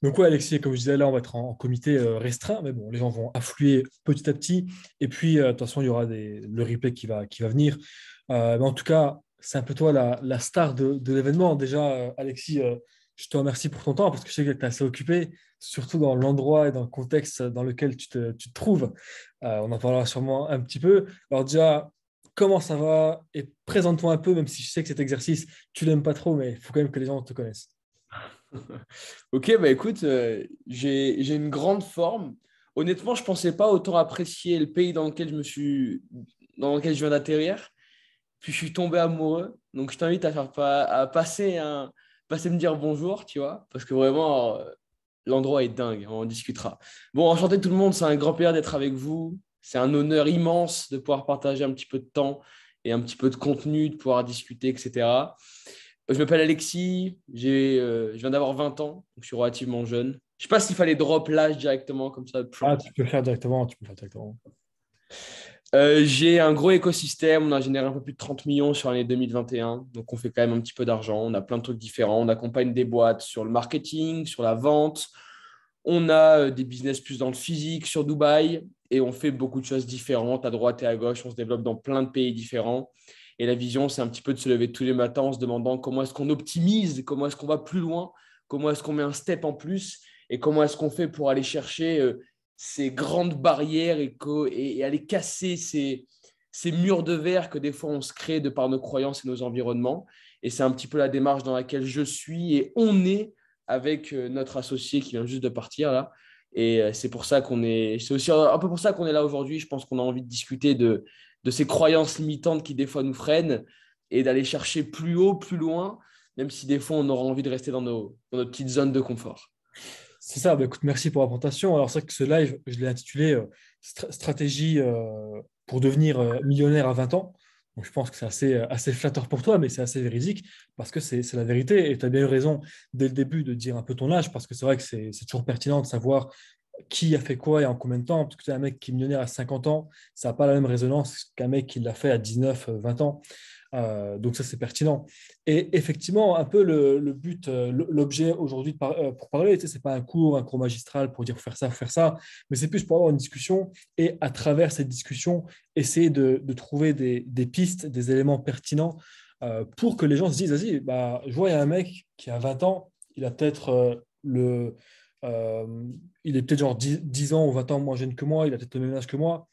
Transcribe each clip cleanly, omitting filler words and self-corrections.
Donc, ouais, Alexis, comme je disais, là, on va être en comité restreint, mais bon, les gens vont affluer petit à petit. Et puis, de toute façon, il y aura le replay qui va venir. Mais en tout cas, c'est un peu toi la star de l'événement. Déjà, Alexis, je te remercie pour ton temps parce que je sais que tu es assez occupé, surtout dans l'endroit et dans le contexte dans lequel tu te trouves. On en parlera sûrement un petit peu. Alors, déjà, comment ça va? Et présente-toi un peu, même si je sais que cet exercice, tu l'aimes pas trop, mais il faut quand même que les gens te connaissent. Ok, bah écoute, j'ai une grande forme. Honnêtement, je pensais pas autant apprécier le pays dans lequel je viens d'atterrir. Puis je suis tombé amoureux. Donc je t'invite à passer me dire bonjour, tu vois, parce que vraiment, l'endroit est dingue. On en discutera. Bon, enchanté tout le monde. C'est un grand plaisir d'être avec vous. C'est un honneur immense de pouvoir partager un petit peu de temps et un petit peu de contenu, de pouvoir discuter, etc. Je m'appelle Alexis, je viens d'avoir 20 ans, donc je suis relativement jeune. Je sais pas s'il fallait drop l'âge directement comme ça. Ah, tu peux le faire directement, tu peux le faire directement. J'ai un gros écosystème, on a généré un peu plus de 30 millions sur l'année 2021, donc on fait quand même un petit peu d'argent, on a plein de trucs différents, on accompagne des boîtes sur le marketing, sur la vente, on a des business plus dans le physique sur Dubaï et on fait beaucoup de choses différentes à droite et à gauche, on se développe dans plein de pays différents. Et la vision, c'est un petit peu de se lever tous les matins en se demandant comment est-ce qu'on optimise, comment est-ce qu'on va plus loin, comment est-ce qu'on met un step en plus et comment est-ce qu'on fait pour aller chercher ces grandes barrières et aller casser ces murs de verre que des fois on se crée de par nos croyances et nos environnements. Et c'est un petit peu la démarche dans laquelle je suis et on est avec notre associé qui vient juste de partir là. Et c'est aussi un peu pour ça qu'on est là aujourd'hui. Je pense qu'on a envie de discuter de ces croyances limitantes qui des fois nous freinent et d'aller chercher plus haut, plus loin, même si des fois on aura envie de rester dans notre petite zone de confort. C'est ça, bah, écoute, merci pour la présentation. Alors, c'est vrai que ce live, je l'ai intitulé Stratégie pour devenir millionnaire à 20 ans. Donc, je pense que c'est assez flatteur pour toi, mais c'est assez véridique parce que c'est la vérité. Et tu as bien eu raison dès le début de dire un peu ton âge parce que c'est vrai que c'est toujours pertinent de savoir qui a fait quoi et en combien de temps. Parce que tu es un mec qui est millionnaire à 50 ans, ça n'a pas la même résonance qu'un mec qui l'a fait à 19, 20 ans. Donc ça, c'est pertinent. Et effectivement, un peu le but, l'objet aujourd'hui pour parler, tu sais, c'est pas un cours magistral pour dire faut faire ça, mais c'est plus pour avoir une discussion et à travers cette discussion, essayer de trouver des pistes, des éléments pertinents pour que les gens se disent, vas-y, bah, je vois, il y a un mec qui a 20 ans, il a peut-être euh, il est peut-être genre 10 ans ou 20 ans moins jeune que moi, il a peut-être le même âge que moi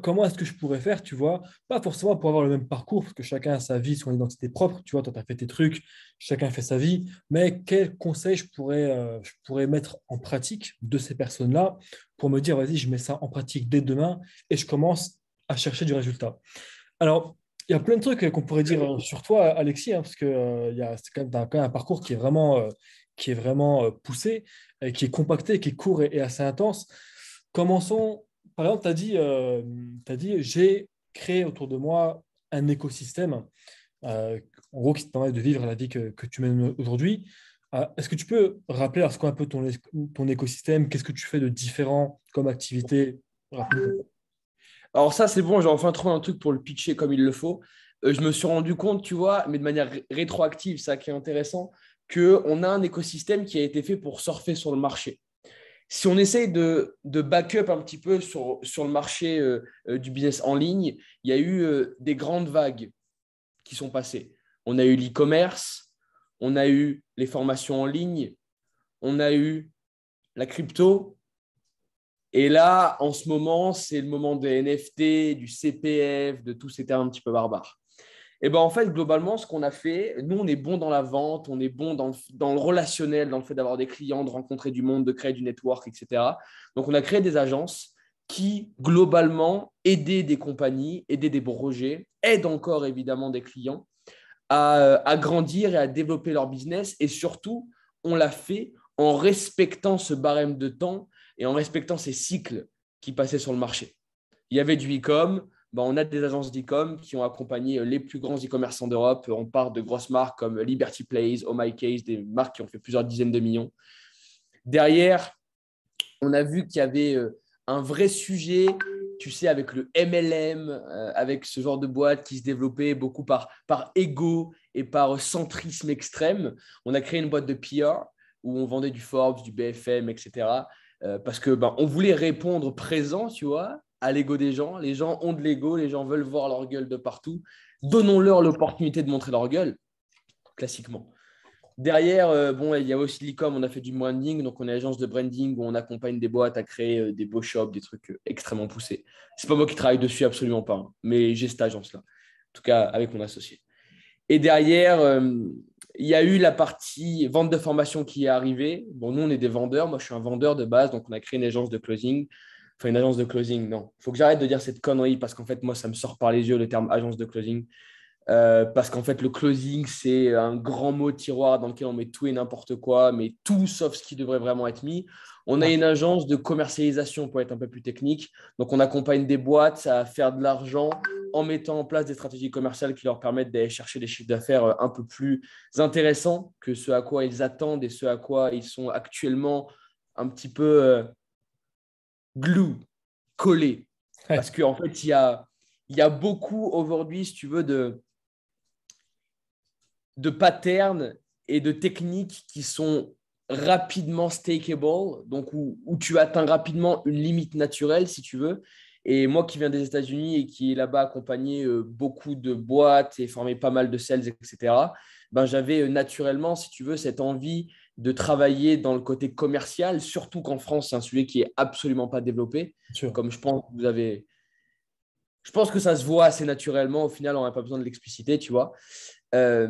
comment est-ce que je pourrais faire, tu vois, pas forcément pour avoir le même parcours, parce que chacun a sa vie, son identité propre, tu vois, toi, tu as fait tes trucs, chacun fait sa vie, mais quels conseils je pourrais mettre en pratique de ces personnes-là pour me dire, vas-y, je mets ça en pratique dès demain et je commence à chercher du résultat. Alors, il y a plein de trucs qu'on pourrait dire sur toi, Alexis, hein, parce que t'as quand même un parcours qui est vraiment poussé, et qui est compacté, qui est court et assez intense. Commençons, par exemple, tu as dit, j'ai créé autour de moi un écosystème, euh, en gros, qui te permet de vivre la vie que tu mènes aujourd'hui. Est-ce que tu peux rappeler alors, c'est quoi un peu ton écosystème? Qu'est-ce que tu fais de différent comme activité? Rapidement. Alors ça, c'est bon, j'ai enfin trouvé un truc pour le pitcher comme il le faut. Je me suis rendu compte, tu vois, mais de manière rétroactive, ça qui est intéressant, qu'on a un écosystème qui a été fait pour surfer sur le marché. Si on essaye de back-up un petit peu sur le marché du business en ligne, il y a eu des grandes vagues qui sont passées. On a eu l'e-commerce, on a eu les formations en ligne, on a eu la crypto. Et là, en ce moment, c'est le moment des NFT, du CPF, de tous ces termes un petit peu barbares. Et ben en fait, globalement, ce qu'on a fait, nous, on est bon dans la vente, on est bon dans le relationnel, dans le fait d'avoir des clients, de rencontrer du monde, de créer du network, etc. Donc, on a créé des agences qui, globalement, aidaient des compagnies, aidaient des projets, aident encore évidemment des clients à grandir et à développer leur business. Et surtout, on l'a fait en respectant ce barème de temps et en respectant ces cycles qui passaient sur le marché. Il y avait du e-com, ben, on a des agences d'e-com qui ont accompagné les plus grands e-commerçants d'Europe. On part de grosses marques comme Liberty Place, Oh My Case, des marques qui ont fait plusieurs dizaines de millions. Derrière, on a vu qu'il y avait un vrai sujet, tu sais, avec le MLM, avec ce genre de boîte qui se développait beaucoup par ego et par centrisme extrême. On a créé une boîte de PR où on vendait du Forbes, du BFM, etc. Parce que on voulait répondre présent, tu vois, à l'ego des gens. Les gens ont de l'ego, les gens veulent voir leur gueule de partout. Donnons-leur l'opportunité de montrer leur gueule, classiquement. Derrière, il y a aussi l'e-com, on a fait du branding, donc on est agence de branding où on accompagne des boîtes à créer des beaux shops, des trucs extrêmement poussés. C'est pas moi qui travaille dessus, absolument pas, hein, mais j'ai cette agence-là, en tout cas avec mon associé. Et derrière, il y a eu la partie vente de formation qui est arrivée. Bon, nous, on est des vendeurs. Moi, je suis un vendeur de base, donc on a créé une agence de closing. Enfin, une agence de closing, non. Il faut que j'arrête de dire cette connerie parce qu'en fait, moi, ça me sort par les yeux le terme agence de closing. Parce qu'en fait, le closing, c'est un grand mot tiroir dans lequel on met tout et n'importe quoi, mais tout sauf ce qui devrait vraiment être mis. On a une agence de commercialisation pour être un peu plus technique. Donc, on accompagne des boîtes à faire de l'argent en mettant en place des stratégies commerciales qui leur permettent d'aller chercher des chiffres d'affaires un peu plus intéressants que ce à quoi ils attendent et ce à quoi ils sont actuellement un petit peu glue, collés. Ouais. Parce qu'en fait, il y a beaucoup aujourd'hui, si tu veux, de patterns et de techniques qui sont rapidement stakeable, donc où tu atteins rapidement une limite naturelle, si tu veux. Et moi qui viens des États-Unis et qui est là-bas accompagné beaucoup de boîtes et formé pas mal de sales, etc., j'avais naturellement, si tu veux, cette envie de travailler dans le côté commercial, surtout qu'en France, c'est un sujet qui est absolument pas développé. Bien sûr. Comme je pense que ça se voit assez naturellement. Au final, on n'a pas besoin de l'expliciter, tu vois. Euh,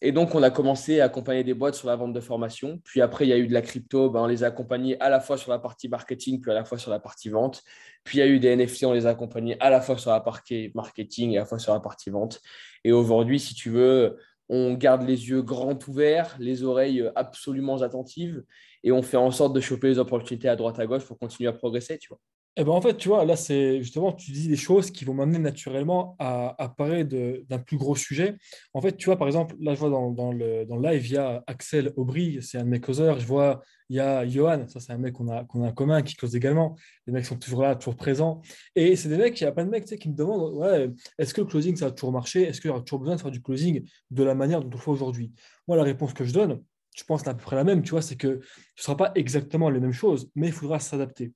et donc, on a commencé à accompagner des boîtes sur la vente de formation. Puis après, il y a eu de la crypto. On les a accompagnés à la fois sur la partie marketing, puis à la fois sur la partie vente. Puis il y a eu des NFT. On les a accompagnés à la fois sur la partie marketing et à la fois sur la partie vente. Et aujourd'hui, si tu veux, on garde les yeux grands ouverts, les oreilles absolument attentives. Et on fait en sorte de choper les opportunités à droite à gauche pour continuer à progresser, tu vois. Eh ben en fait, tu vois, là, c'est justement, tu dis des choses qui vont m'amener naturellement à parler d'un plus gros sujet. En fait, tu vois, par exemple, là, je vois dans le live, il y a Axel Aubry, c'est un de mes causeurs. Je vois, il y a Johan, ça, c'est un mec qu'on a en commun, qui cause également. Les mecs sont toujours là, toujours présents. Et c'est des mecs, il y a plein de mecs, tu sais, qui me demandent, ouais, est-ce que le closing, ça a toujours marché? Est-ce qu'il y aura toujours besoin de faire du closing de la manière dont on le fait aujourd'hui? Moi, la réponse que je donne, je pense que c'est à peu près la même, tu vois, c'est que ce ne sera pas exactement les mêmes choses, mais il faudra s'adapter.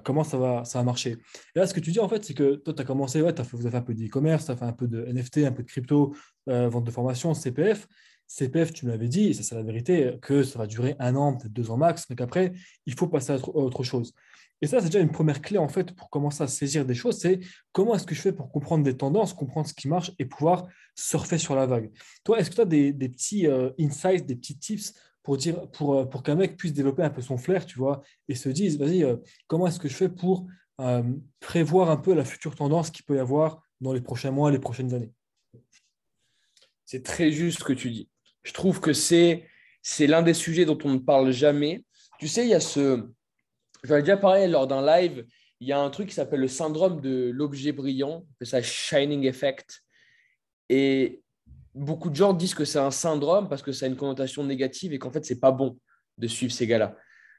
Comment ça va marcher. Et là, ce que tu dis, en fait, c'est que toi, tu as commencé, ouais, vous avez fait un peu d'e-commerce, tu as fait un peu de NFT, un peu de crypto, vente de formation, CPF. CPF, tu me l'avais dit, et ça, c'est la vérité, que ça va durer 1 an, peut-être 2 ans max, mais qu'après, il faut passer à autre chose. Et ça, c'est déjà une première clé, en fait, pour commencer à saisir des choses, c'est comment est-ce que je fais pour comprendre des tendances, comprendre ce qui marche et pouvoir surfer sur la vague. Toi, est-ce que tu as des petits insights, des petits tips pour qu'un mec puisse développer un peu son flair, tu vois, et se dise, vas-y, comment est-ce que je fais pour prévoir un peu la future tendance qu'il peut y avoir dans les prochains mois, les prochaines années? C'est très juste ce que tu dis. Je trouve que c'est l'un des sujets dont on ne parle jamais. Tu sais, il y a j'en ai déjà parlé lors d'un live, il y a un truc qui s'appelle le syndrome de l'objet brillant, c'est ça shining effect. Et beaucoup de gens disent que c'est un syndrome parce que ça a une connotation négative et qu'en fait, c'est pas bon de suivre ces gars-là.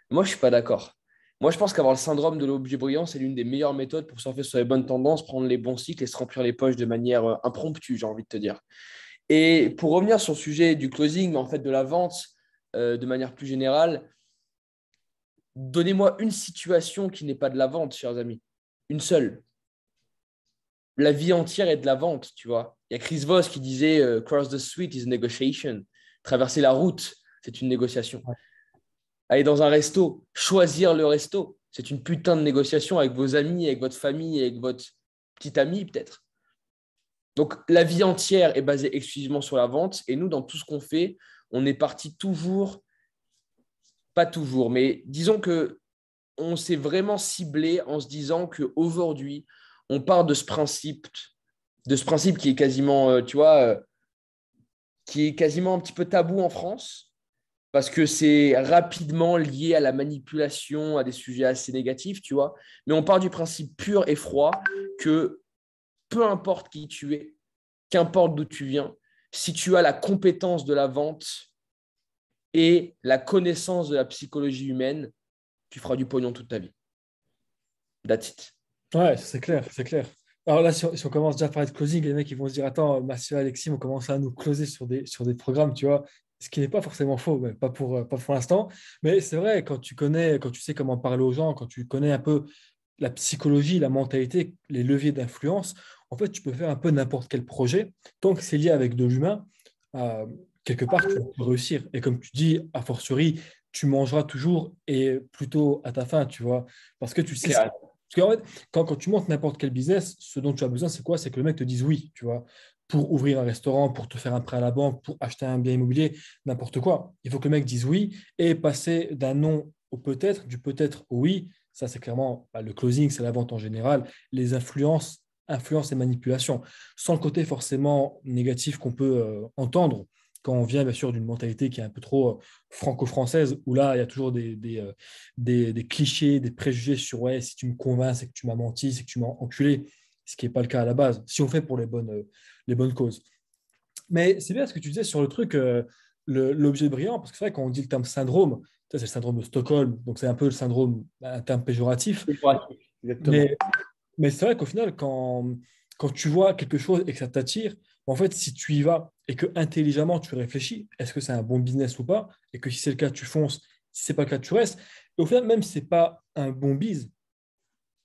Moi, je suis pas d'accord. Moi, je pense qu'avoir le syndrome de l'objet brillant, c'est l'une des meilleures méthodes pour surfer sur les bonnes tendances, prendre les bons cycles et se remplir les poches de manière impromptue, j'ai envie de te dire. Et pour revenir sur le sujet du closing, mais en fait de la vente de manière plus générale, donnez-moi une situation qui n'est pas de la vente, chers amis. Une seule. La vie entière est de la vente, tu vois. Il y a Chris Voss qui disait Cross the street is a negotiation. Traverser la route, c'est une négociation. Ouais. Aller dans un resto, choisir le resto, c'est une putain de négociation avec vos amis, avec votre famille, avec votre petit ami peut-être. Donc, la vie entière est basée exclusivement sur la vente. Et nous, dans tout ce qu'on fait, on est parti toujours, pas toujours, mais disons que on s'est vraiment ciblé en se disant qu'aujourd'hui, on part de ce principe qui est quasiment, tu vois, qui est quasiment un petit peu tabou en France, parce que c'est rapidement lié à la manipulation, à des sujets assez négatifs, tu vois. Mais on part du principe pur et froid que peu importe qui tu es, qu'importe d'où tu viens, si tu as la compétence de la vente et la connaissance de la psychologie humaine, tu feras du pognon toute ta vie. That's it. Ouais, c'est clair, c'est clair. Alors là, si on commence déjà à parler de closing, les mecs ils vont se dire, attends, Mathieu, Alexis, on commence à nous closer sur des programmes, tu vois. Ce qui n'est pas forcément faux, mais pas pour l'instant. Mais c'est vrai, quand tu sais comment parler aux gens, quand tu connais un peu la psychologie, la mentalité, les leviers d'influence, en fait, tu peux faire un peu n'importe quel projet. Tant que c'est lié avec de l'humain, euh, quelque part, tu vas réussir. Et comme tu dis, a fortiori, tu mangeras toujours et plutôt à ta faim, tu vois. Parce que tu sais ce qui... Parce qu'en fait, quand tu montes n'importe quel business, ce dont tu as besoin, c'est quoi? C'est que le mec te dise oui, tu vois. Pour ouvrir un restaurant, pour te faire un prêt à la banque, pour acheter un bien immobilier, n'importe quoi. Il faut que le mec dise oui et passer d'un non au peut-être, du peut-être au oui. Ça, c'est clairement le closing, c'est la vente en général. Les influences et manipulations, sans le côté forcément négatif qu'on peut entendre quand on vient bien sûr d'une mentalité qui est un peu trop franco-française, où là, il y a toujours des clichés, des préjugés sur ouais, si tu me convaincs, c'est que tu m'as menti, c'est que tu m'as enculé, ce qui n'est pas le cas à la base, si on fait pour les bonnes causes. Mais c'est bien ce que tu disais sur le truc, l'objet brillant, parce que c'est vrai, quand on dit le terme syndrome, ça, c'est le syndrome de Stockholm, donc c'est un peu le syndrome, un terme péjoratif. Exactement. Mais, mais c'est vrai qu'au final, quand tu vois quelque chose et que ça t'attire, en fait, si tu y vas et que intelligemment tu réfléchis, est-ce que c'est un bon business ou pas? Et que si c'est le cas, tu fonces, si c'est pas le cas, tu restes. Et au final, même si c'est pas un bon biz,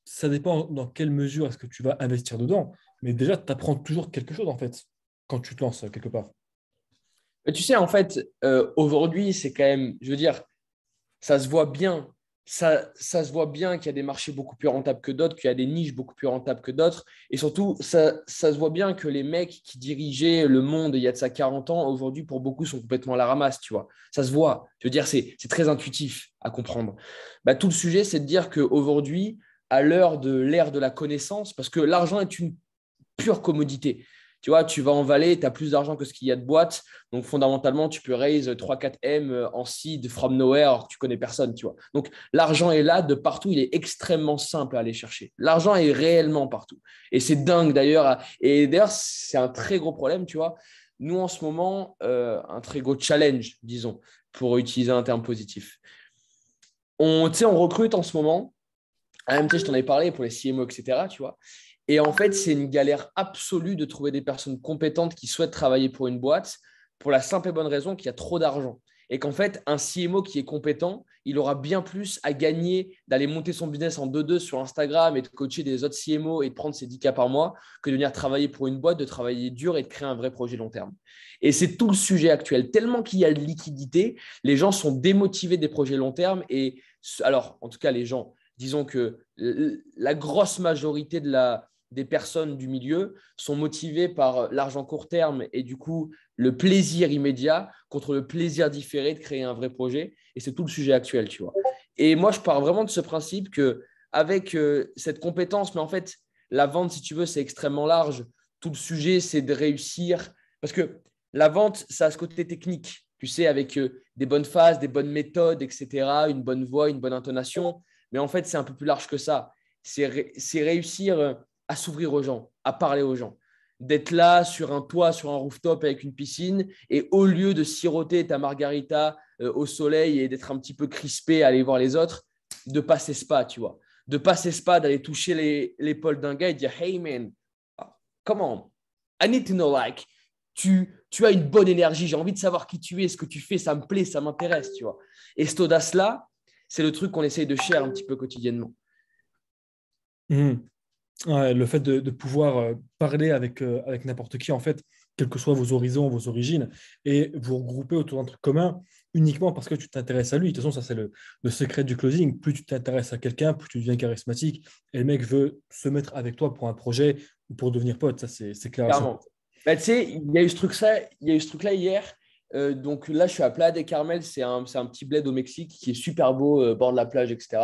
ça dépend dans quelle mesure est-ce que tu vas investir dedans. Mais déjà, tu apprends toujours quelque chose, en fait, quand tu te lances quelque part. Mais tu sais, en fait, aujourd'hui, c'est quand même, je veux dire, ça se voit bien. Ça se voit bien qu'il y a des marchés beaucoup plus rentables que d'autres, qu'il y a des niches beaucoup plus rentables que d'autres. Et surtout, ça se voit bien que les mecs qui dirigeaient le monde il y a de ça 40 ans, aujourd'hui, pour beaucoup, sont complètement à la ramasse, tu vois. Ça se voit. Je veux dire, c'est très intuitif à comprendre. Bah, tout le sujet, c'est de dire qu'aujourd'hui, à l'heure de l'ère de la connaissance, parce que l'argent est une pure commodité. Tu vois, tu vas en Valais, tu as plus d'argent que ce qu'il y a de boîtes. Donc, fondamentalement, tu peux raise 3-4 M en seed from nowhere alors que tu connais personne, tu vois. Donc, l'argent est là de partout. Il est extrêmement simple à aller chercher. L'argent est réellement partout. Et c'est dingue d'ailleurs. Et d'ailleurs, c'est un très gros problème, tu vois. Nous, en ce moment, un très gros challenge, disons, pour utiliser un terme positif. Tu sais, on recrute en ce moment. AMT, je t'en ai parlé pour les CMO, etc. Tu vois. Et en fait, c'est une galère absolue de trouver des personnes compétentes qui souhaitent travailler pour une boîte pour la simple et bonne raison qu'il y a trop d'argent. Et qu'en fait, un CMO qui est compétent, il aura bien plus à gagner d'aller monter son business en 2-2 sur Instagram et de coacher des autres CMO et de prendre ses 10K par mois que de venir travailler pour une boîte, de travailler dur et de créer un vrai projet long terme. Et c'est tout le sujet actuel. Tellement qu'il y a de liquidité, les gens sont démotivés des projets long terme. Et alors, en tout cas, les gens, disons que la grosse majorité des personnes du milieu sont motivées par l'argent court terme et du coup le plaisir immédiat contre le plaisir différé de créer un vrai projet. Et c'est tout le sujet actuel, tu vois. Et moi, je pars vraiment de ce principe que avec cette compétence, mais en fait, la vente, si tu veux, c'est extrêmement large. Tout le sujet, c'est de réussir. Parce que la vente, ça a ce côté technique, tu sais, avec des bonnes phases, des bonnes méthodes, etc., une bonne voix, une bonne intonation. Mais en fait, c'est un peu plus large que ça. C'est réussir à s'ouvrir aux gens, à parler aux gens. D'être là sur un toit, sur un rooftop avec une piscine et au lieu de siroter ta margarita au soleil et d'être un petit peu crispé à aller voir les autres, de passer spa, tu vois. De passer spa, d'aller toucher l'épaule d'un gars et dire Hey man, come on, I need to know, like, tu as une bonne énergie, j'ai envie de savoir qui tu es, ce que tu fais, ça me plaît, ça m'intéresse, tu vois. Et cette audace-là, c'est le truc qu'on essaye de share un petit peu quotidiennement. Mhm. Ouais, le fait de pouvoir parler avec n'importe qui, en fait, quels que soient vos horizons, vos origines, et vous regrouper autour d'un truc commun uniquement parce que tu t'intéresses à lui. De toute façon, ça, c'est le secret du closing. Plus tu t'intéresses à quelqu'un, plus tu deviens charismatique, et le mec veut se mettre avec toi pour un projet ou pour devenir pote. Ça, c'est clair à 100%. Clairement. Bah, tu sais, il y a eu ce truc-là hier. Donc là, je suis à Playa del Carmel. C'est un petit bled au Mexique qui est super beau, bord de la plage, etc.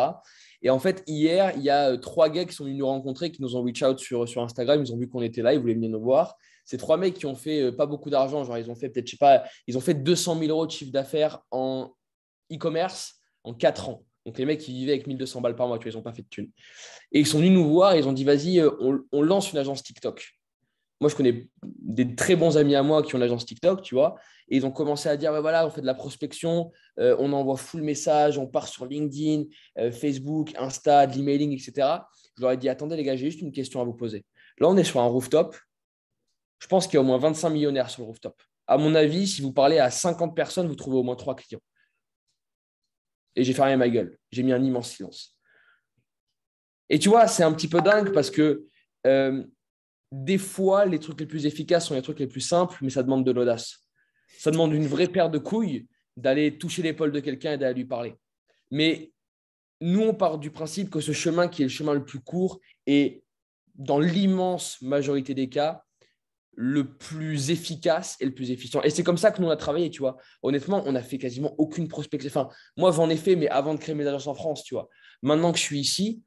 Et en fait, hier, il y a 3 gars qui sont venus nous rencontrer, qui nous ont reach out sur Instagram. Ils ont vu qu'on était là, ils voulaient venir nous voir. C'est 3 mecs qui ont fait pas beaucoup d'argent. Genre, ils ont fait peut-être, je sais pas, ils ont fait 200 000 euros de chiffre d'affaires en e-commerce en 4 ans. Donc les mecs, ils vivaient avec 1200 balles par mois, tu vois, ils n'ont pas fait de thunes. Et ils sont venus nous voir et ils ont dit, vas-y, on lance une agence TikTok. Moi, je connais des très bons amis à moi qui ont l'agence TikTok, tu vois, et ils ont commencé à dire, bah, voilà, on fait de la prospection, on envoie full message, on part sur LinkedIn, Facebook, Insta, de l'emailing, etc. Je leur ai dit, attendez les gars, j'ai juste une question à vous poser. Là, on est sur un rooftop. Je pense qu'il y a au moins 25 millionnaires sur le rooftop. À mon avis, si vous parlez à 50 personnes, vous trouvez au moins 3 clients. Et j'ai fermé ma gueule. J'ai mis un immense silence. Et tu vois, c'est un petit peu dingue parce que euh, des fois, les trucs les plus efficaces sont les trucs les plus simples, mais ça demande de l'audace. Ça demande une vraie paire de couilles d'aller toucher l'épaule de quelqu'un et d'aller lui parler. Mais nous, on part du principe que ce chemin qui est le chemin le plus court est, dans l'immense majorité des cas, le plus efficace et le plus efficient. Et c'est comme ça que nous, on a travaillé, tu vois. Honnêtement, on n'a fait quasiment aucune prospection. Enfin, moi, j'en ai fait, mais avant de créer mes agences en France, tu vois. Maintenant que je suis ici,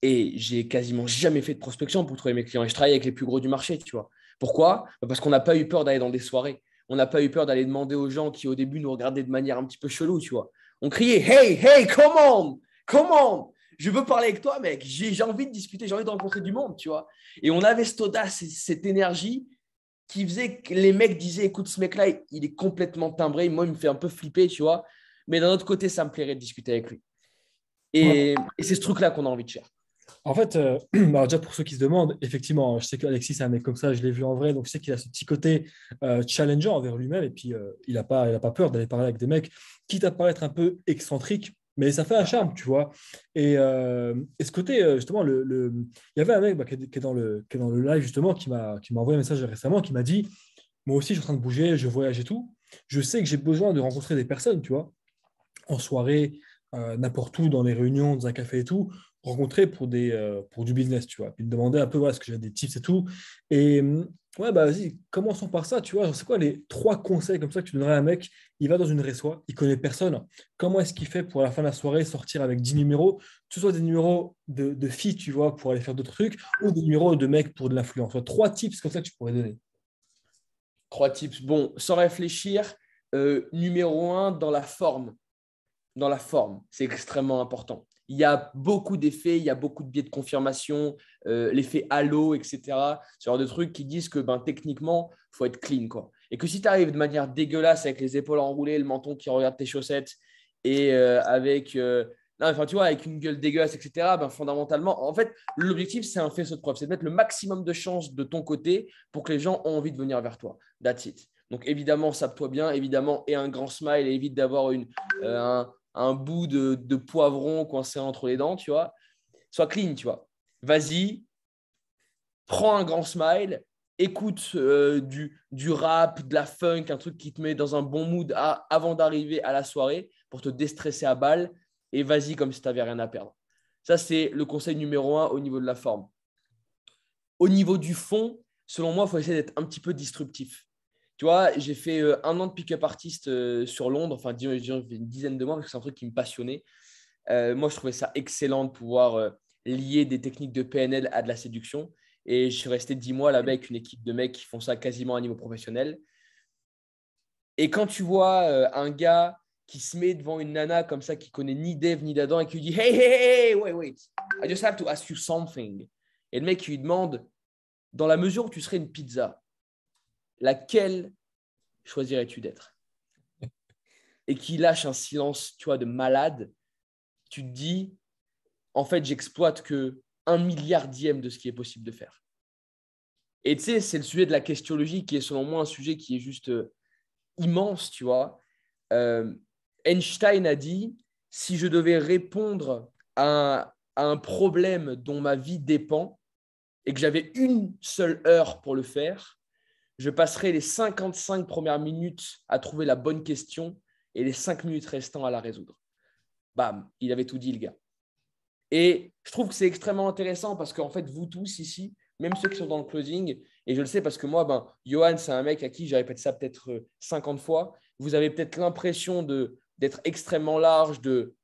et j'ai quasiment jamais fait de prospection pour trouver mes clients. Et je travaille avec les plus gros du marché, tu vois. Pourquoi? Parce qu'on n'a pas eu peur d'aller dans des soirées. On n'a pas eu peur d'aller demander aux gens qui, au début, nous regardaient de manière un petit peu chelou, tu vois. On criait, hey, hey, come on, come on. Je veux parler avec toi, mec. J'ai envie de discuter, j'ai envie de rencontrer du monde, tu vois. Et on avait cette audace, cette énergie qui faisait que les mecs disaient, écoute, ce mec-là, il est complètement timbré. Moi, il me fait un peu flipper, tu vois. Mais d'un autre côté, ça me plairait de discuter avec lui. Et c'est ce truc-là qu'on a envie de faire. En fait, alors déjà pour ceux qui se demandent, effectivement, je sais qu'Alexis, c'est un mec comme ça, je l'ai vu en vrai, donc je sais qu'il a ce petit côté challenger envers lui-même, et puis il a pas peur d'aller parler avec des mecs, quitte à paraître un peu excentrique, mais ça fait un charme, tu vois. Et ce côté, justement, il y avait un mec qui est dans le live, justement, qui m'a envoyé un message récemment, qui m'a dit, moi aussi, je suis en train de bouger, je voyage et tout. Je sais que j'ai besoin de rencontrer des personnes, tu vois, en soirée, n'importe où, dans les réunions, dans un café et tout, rencontrer pour du business, tu vois. Puis me demander un peu, voilà, est-ce que j'ai des tips et tout. Et ouais, bah vas-y, commençons par ça, tu vois. C'est quoi les trois conseils comme ça que tu donnerais à un mec? Il va dans une résoie, il connaît personne. Comment est-ce qu'il fait pour à la fin de la soirée sortir avec 10 numéros, que ce soit des numéros de filles, tu vois, pour aller faire d'autres trucs, ou des numéros de mecs pour de l'influence? Soit trois tips comme ça que tu pourrais donner. 3 tips. Bon, sans réfléchir, numéro un, dans la forme. Dans la forme, c'est extrêmement important. Il y a beaucoup d'effets, il y a beaucoup de biais de confirmation, l'effet halo, etc. Ce genre de trucs qui disent que ben, techniquement, il faut être clean, quoi. Et que si tu arrives de manière dégueulasse avec les épaules enroulées, le menton qui regarde tes chaussettes et avec, non, enfin, tu vois, avec une gueule dégueulasse, etc., ben, fondamentalement, en fait, l'objectif, c'est un faisceau de preuve. C'est de mettre le maximum de chances de ton côté pour que les gens ont envie de venir vers toi. That's it. Donc, évidemment, sape-toi bien, évidemment, et un grand smile, et évite d'avoir un bout de poivron coincé entre les dents, tu vois. Sois clean, tu vois. Vas-y, prends un grand smile, écoute du rap, de la funk, un truc qui te met dans un bon mood avant d'arriver à la soirée pour te déstresser à balle et vas-y comme si tu n'avais rien à perdre. Ça, c'est le conseil numéro un au niveau de la forme. Au niveau du fond, selon moi, il faut essayer d'être un petit peu disruptif. Tu vois, j'ai fait 1 an de pick-up artist sur Londres, enfin, disons, une dizaine de mois, parce que c'est un truc qui me passionnait. Moi, je trouvais ça excellent de pouvoir lier des techniques de PNL à de la séduction. Et je suis resté 10 mois là-bas avec une équipe de mecs qui font ça quasiment à un niveau professionnel. Et quand tu vois un gars qui se met devant une nana comme ça, qui connaît ni d'Ève ni d'Adam, et qui lui dit hey, hey, hey, wait, wait, I just have to ask you something. Et le mec, il lui demande, dans la mesure où tu serais une pizza, laquelle choisirais-tu d'être? Et qui lâche un silence, tu vois, de malade, tu te dis, en fait, j'exploite que 1 milliardième de ce qui est possible de faire. Et tu sais, c'est le sujet de la questiologie qui est selon moi un sujet qui est juste immense, tu vois. Euh, Einstein a dit, si je devais répondre à un problème dont ma vie dépend et que j'avais une seule heure pour le faire, je passerai les 55 premières minutes à trouver la bonne question et les 5 minutes restantes à la résoudre. Bam, il avait tout dit, le gars. Et je trouve que c'est extrêmement intéressant parce qu'en fait, vous tous ici, même ceux qui sont dans le closing, et je le sais parce que moi, ben, Johan, c'est un mec à qui j'ai répété ça peut-être 50 fois, vous avez peut-être l'impression d'être extrêmement large, de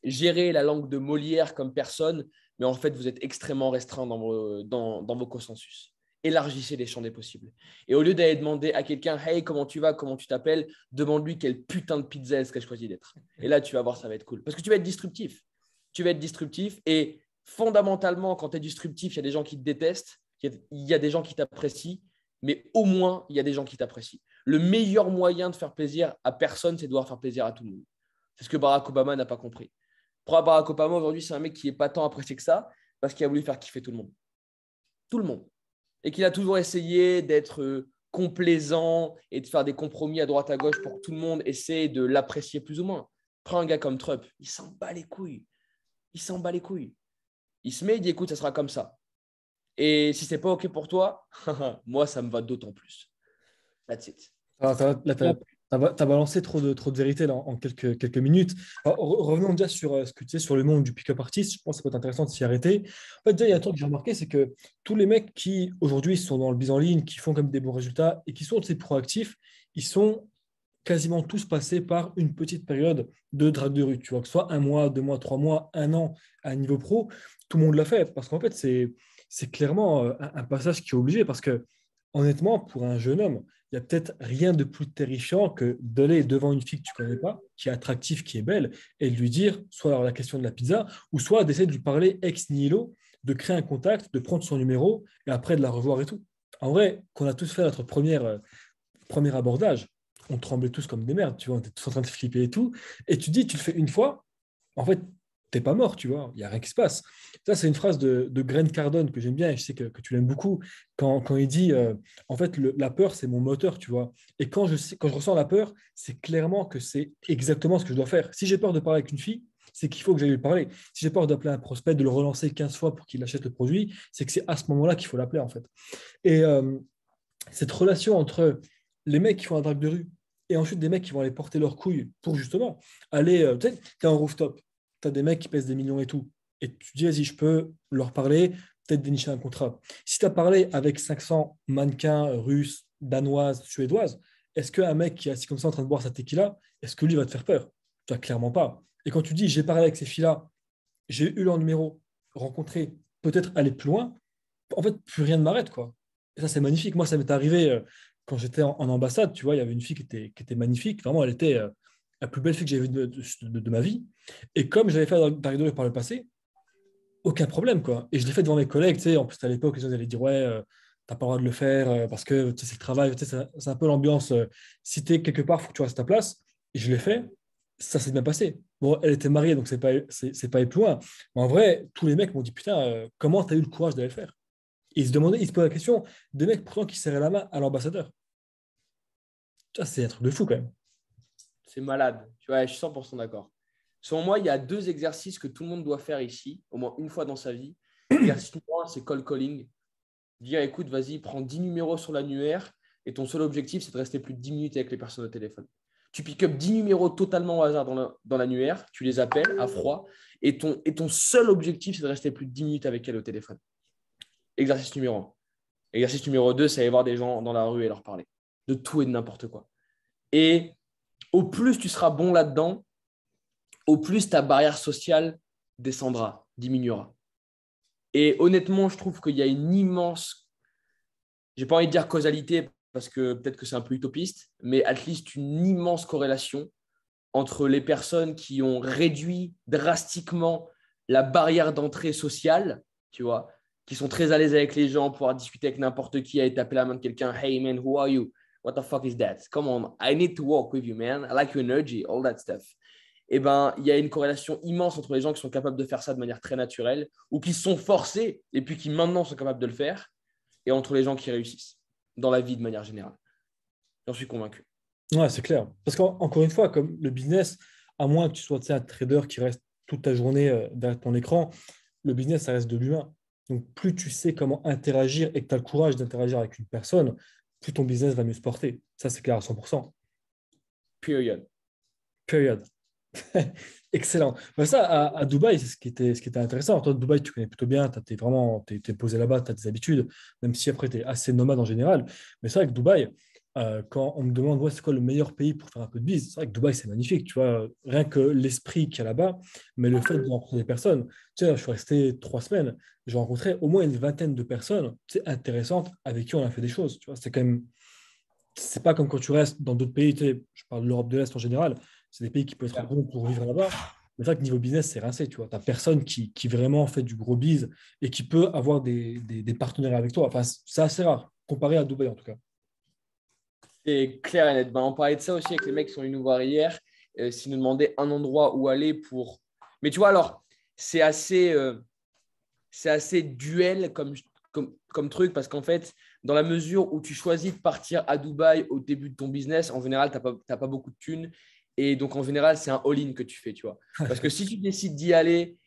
gérer la langue de Molière comme personne, mais en fait, vous êtes extrêmement restreint dans vos consensus. Élargissez les champs des possibles. Et au lieu d'aller demander à quelqu'un, hey, comment tu vas, comment tu t'appelles, demande-lui quelle putain de pizza est-ce qu'elle choisit d'être. Et là, tu vas voir, ça va être cool. Parce que tu vas être disruptif. Tu vas être disruptif et fondamentalement, quand tu es disruptif, il y a des gens qui te détestent, il y a des gens qui t'apprécient, mais au moins, il y a des gens qui t'apprécient. Le meilleur moyen de faire plaisir à personne, c'est de devoir faire plaisir à tout le monde. C'est ce que Barack Obama n'a pas compris. Barack Obama, aujourd'hui, c'est un mec qui n'est pas tant apprécié que ça parce qu'il a voulu faire kiffer tout le monde. Tout le monde. Et qu'il a toujours essayé d'être complaisant et de faire des compromis à droite à gauche pour que tout le monde essaie de l'apprécier plus ou moins. Prends un gars comme Trump, il s'en bat les couilles. Il s'en bat les couilles. Il se met, il dit écoute, ça sera comme ça. Et si c'est pas OK pour toi, moi, ça me va d'autant plus. That's it. Ah, là, t'as balancé trop de vérité là, en quelques minutes. Alors, revenons déjà sur ce que tu sais sur le monde du pick-up artist. Je pense que ça peut être intéressant de s'y arrêter. En fait, déjà, il y a un truc que j'ai remarqué, c'est que tous les mecs qui aujourd'hui sont dans le business en ligne, qui font comme des bons résultats et qui sont assez proactifs, ils sont quasiment tous passés par une petite période de drague de rue. Tu vois, que ce soit un mois, 2 mois, 3 mois, un an à un niveau pro, tout le monde l'a fait. Parce qu'en fait, c'est clairement un passage qui est obligé. Parce que honnêtement, pour un jeune homme, il n'y a peut-être rien de plus terrifiant que d'aller devant une fille que tu ne connais pas, qui est attractive, qui est belle, et de lui dire soit alors la question de la pizza, ou soit d'essayer de lui parler ex nihilo, de créer un contact, de prendre son numéro, et après de la revoir et tout. En vrai, qu'on a tous fait notre premier abordage, on tremblait tous comme des merdes, tu vois, on était tous en train de flipper et tout, et tu dis, tu le fais une fois, en fait, t'es pas mort, tu vois, il n'y a rien qui se passe. Ça, c'est une phrase de Grant Cardone que j'aime bien et je sais que tu l'aimes beaucoup, quand il dit, en fait, la peur, c'est mon moteur, tu vois. Et quand je ressens la peur, c'est clairement que c'est exactement ce que je dois faire. Si j'ai peur de parler avec une fille, c'est qu'il faut que j'aille lui parler. Si j'ai peur d'appeler un prospect, de le relancer 15 fois pour qu'il achète le produit, c'est que c'est à ce moment-là qu'il faut l'appeler, en fait. Et cette relation entre les mecs qui font la drague de rue et ensuite des mecs qui vont aller porter leurs couilles pour justement aller, tu sais, t'es en rooftop, t'as des mecs qui pèsent des millions et tout, et tu te dis, vas-y, je peux leur parler, peut-être dénicher un contrat. Si tu as parlé avec 500 mannequins russes, danoises, suédoises, est-ce qu'un mec qui est assis comme ça en train de boire sa tequila, est-ce que lui va te faire peur? Tu vois, clairement pas. Et quand tu dis, j'ai parlé avec ces filles-là, j'ai eu leur numéro, rencontré, peut-être aller plus loin, en fait, plus rien ne m'arrête, quoi. Et ça, c'est magnifique. Moi, ça m'est arrivé quand j'étais en ambassade, tu vois, il y avait une fille qui était magnifique. Vraiment, elle était la plus belle fille que j'ai vue de ma vie. Et comme j'avais fait Dark par le passé, aucun problème, quoi. Et je l'ai fait devant mes collègues, tu sais. En plus, à l'époque, les gens allaient dire, ouais, t'as pas le droit de le faire parce que tu sais, c'est le travail. Tu sais, c'est un peu l'ambiance. Si t'es quelque part, il faut que tu restes à ta place. Et je l'ai fait. Ça s'est bien passé. Bon, elle était mariée, donc c'est pas aller plus loin. Mais en vrai, tous les mecs m'ont dit, putain, comment t'as eu le courage d'aller le faire? Et ils se posaient la question des mecs pourtant qui serraient la main à l'ambassadeur. Ça, c'est un truc de fou quand même. C'est malade. Tu vois, je suis 100% d'accord. Selon moi, il y a deux exercices que tout le monde doit faire ici, au moins une fois dans sa vie. L'exercice numéro un, c'est call calling. Dire, écoute, vas-y, prends 10 numéros sur l'annuaire et ton seul objectif, c'est de rester plus de 10 minutes avec les personnes au téléphone. Tu pick up 10 numéros totalement au hasard dans l'annuaire, tu les appelles à froid et ton seul objectif, c'est de rester plus de 10 minutes avec elles au téléphone. Exercice numéro un. Exercice numéro 2, c'est aller voir des gens dans la rue et leur parler de tout et de n'importe quoi. Et au plus tu seras bon là-dedans, au plus ta barrière sociale descendra, diminuera. Et honnêtement, je trouve qu'il y a une immense, j'ai pas envie de dire causalité parce que peut-être que c'est un peu utopiste, mais at least une immense corrélation entre les personnes qui ont réduit drastiquement la barrière d'entrée sociale, tu vois, qui sont très à l'aise avec les gens, pouvoir discuter avec n'importe qui, aller taper la main de quelqu'un. Hey man, who are you? What the fuck is that? Come on, I need to walk with you, man. I like your energy, all that stuff. Eh ben, il y a une corrélation immense entre les gens qui sont capables de faire ça de manière très naturelle ou qui sont forcés et puis qui maintenant sont capables de le faire et entre les gens qui réussissent dans la vie de manière générale. J'en suis convaincu. Ouais, c'est clair. Parce qu'encore une fois, comme le business, à moins que tu sois tu sais, un trader qui reste toute ta journée derrière ton écran, le business, ça reste de l'humain. Donc, plus tu sais comment interagir et que tu as le courage d'interagir avec une personne, plus ton business va mieux se porter. Ça, c'est clair à 100%. Period. Period. Excellent. Bah, ça, à Dubaï, c'est ce qui était intéressant. Toi, Dubaï, tu connais plutôt bien, t'es posé là-bas, tu as des habitudes, même si après, tu es assez nomade en général. Mais c'est vrai que Dubaï, quand on me demande ouais, c'est quoi le meilleur pays pour faire un peu de bise, c'est vrai que Dubaï, c'est magnifique. Tu vois, rien que l'esprit qu'il y a là-bas, mais le fait de rencontrer des personnes. Tu sais, je suis resté 3 semaines, j'ai rencontré au moins une vingtaine de personnes intéressantes avec qui on a fait des choses. Tu vois, c'est quand même c'est pas comme quand tu restes dans d'autres pays, tu sais, je parle de l'Europe de l'Est en général, c'est des pays qui peuvent être bons pour vivre là-bas. Mais c'est vrai que niveau business, c'est rincé, tu vois. Tu n'as personne qui vraiment fait du gros bise et qui peut avoir des partenaires avec toi. Enfin, c'est assez rare, comparé à Dubaï en tout cas. C'est clair et net. Ben, on parlait de ça aussi avec les mecs qui sont venus nous voir hier. S'ils nous demandaient un endroit où aller pour. Mais tu vois, alors, c'est assez duel comme truc parce qu'en fait, dans la mesure où tu choisis de partir à Dubaï au début de ton business, en général, tu n'as pas beaucoup de thunes. Et donc, en général, c'est un all-in que tu fais, tu vois. Parce que si tu décides d'y aller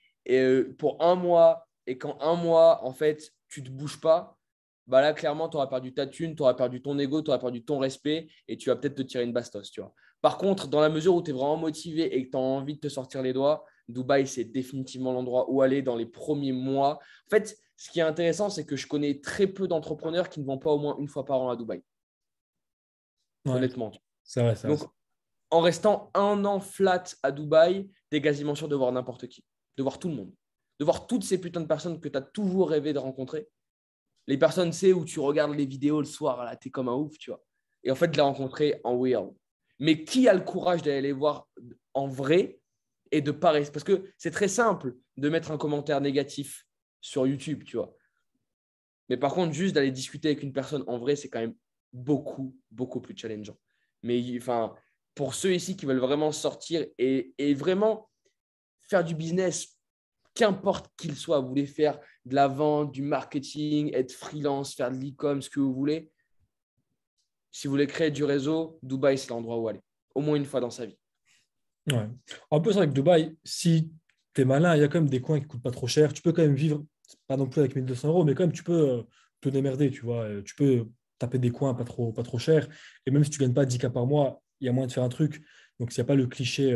pour un mois et qu'en un mois, en fait, tu ne te bouges pas, bah là, clairement, tu auras perdu ta thune, tu auras perdu ton ego, tu auras perdu ton respect et tu vas peut-être te tirer une bastos, tu vois. Par contre, dans la mesure où tu es vraiment motivé et que tu as envie de te sortir les doigts, Dubaï, c'est définitivement l'endroit où aller dans les premiers mois. En fait, ce qui est intéressant, c'est que je connais très peu d'entrepreneurs qui ne vont pas au moins une fois par an à Dubaï, Ouais, honnêtement. c'est vrai, c'est vrai. Donc, en restant un an flat à Dubaï, tu es quasiment sûr de voir n'importe qui, de voir tout le monde, de voir toutes ces putains de personnes que tu as toujours rêvé de rencontrer. Les personnes, tu sais, où tu regardes les vidéos le soir, là, tu es comme un ouf, tu vois. Et en fait, de les rencontrer en real. Mais qui a le courage d'aller les voir en vrai et de pas rester. Parce que c'est très simple de mettre un commentaire négatif sur YouTube, tu vois. Mais par contre, juste d'aller discuter avec une personne en vrai, c'est quand même beaucoup, beaucoup plus challengeant. Mais enfin, pour ceux ici qui veulent vraiment sortir et vraiment faire du business, qu'importe qu'il soit, vous voulez faire de la vente, du marketing, être freelance, faire de l'e-com, ce que vous voulez, si vous voulez créer du réseau, Dubaï, c'est l'endroit où aller. Au moins une fois dans sa vie. Ouais. En plus, avec Dubaï, si tu es malin, il y a quand même des coins qui ne coûtent pas trop cher. Tu peux quand même vivre, pas non plus avec 1 200 euros, mais quand même, tu peux te démerder, tu vois. Tu peux taper des coins pas trop chers. Et même si tu ne gagnes pas 10K par mois, il y a moyen de faire un truc. Donc, il n'y a pas le cliché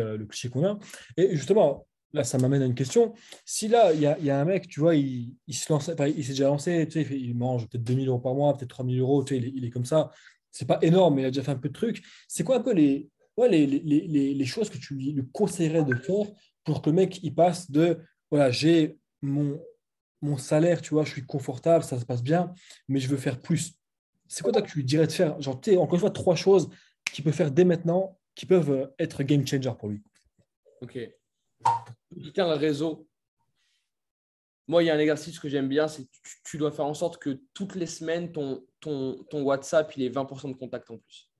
qu'on a. Et justement, là, ça m'amène à une question. Si là, il y a un mec, tu vois, il se lance, enfin, il s'est déjà lancé, tu sais, il mange peut-être 2 000 euros par mois, peut-être 3 000 euros, tu sais, il est comme ça. C'est pas énorme, mais il a déjà fait un peu de trucs. C'est quoi un peu les choses que tu lui conseillerais de faire pour que le mec il passe de voilà, j'ai mon salaire, tu vois, je suis confortable, ça se passe bien, mais je veux faire plus. C'est quoi toi que tu lui dirais de faire? Genre, tu sais, encore une fois, 3 choses qu'il peut faire dès maintenant qui peuvent être game changer pour lui. OK. Quelqu'un le réseau. Moi, il y a un exercice que j'aime bien, c'est que tu dois faire en sorte que toutes les semaines, ton WhatsApp, il ait 20% de contact en plus.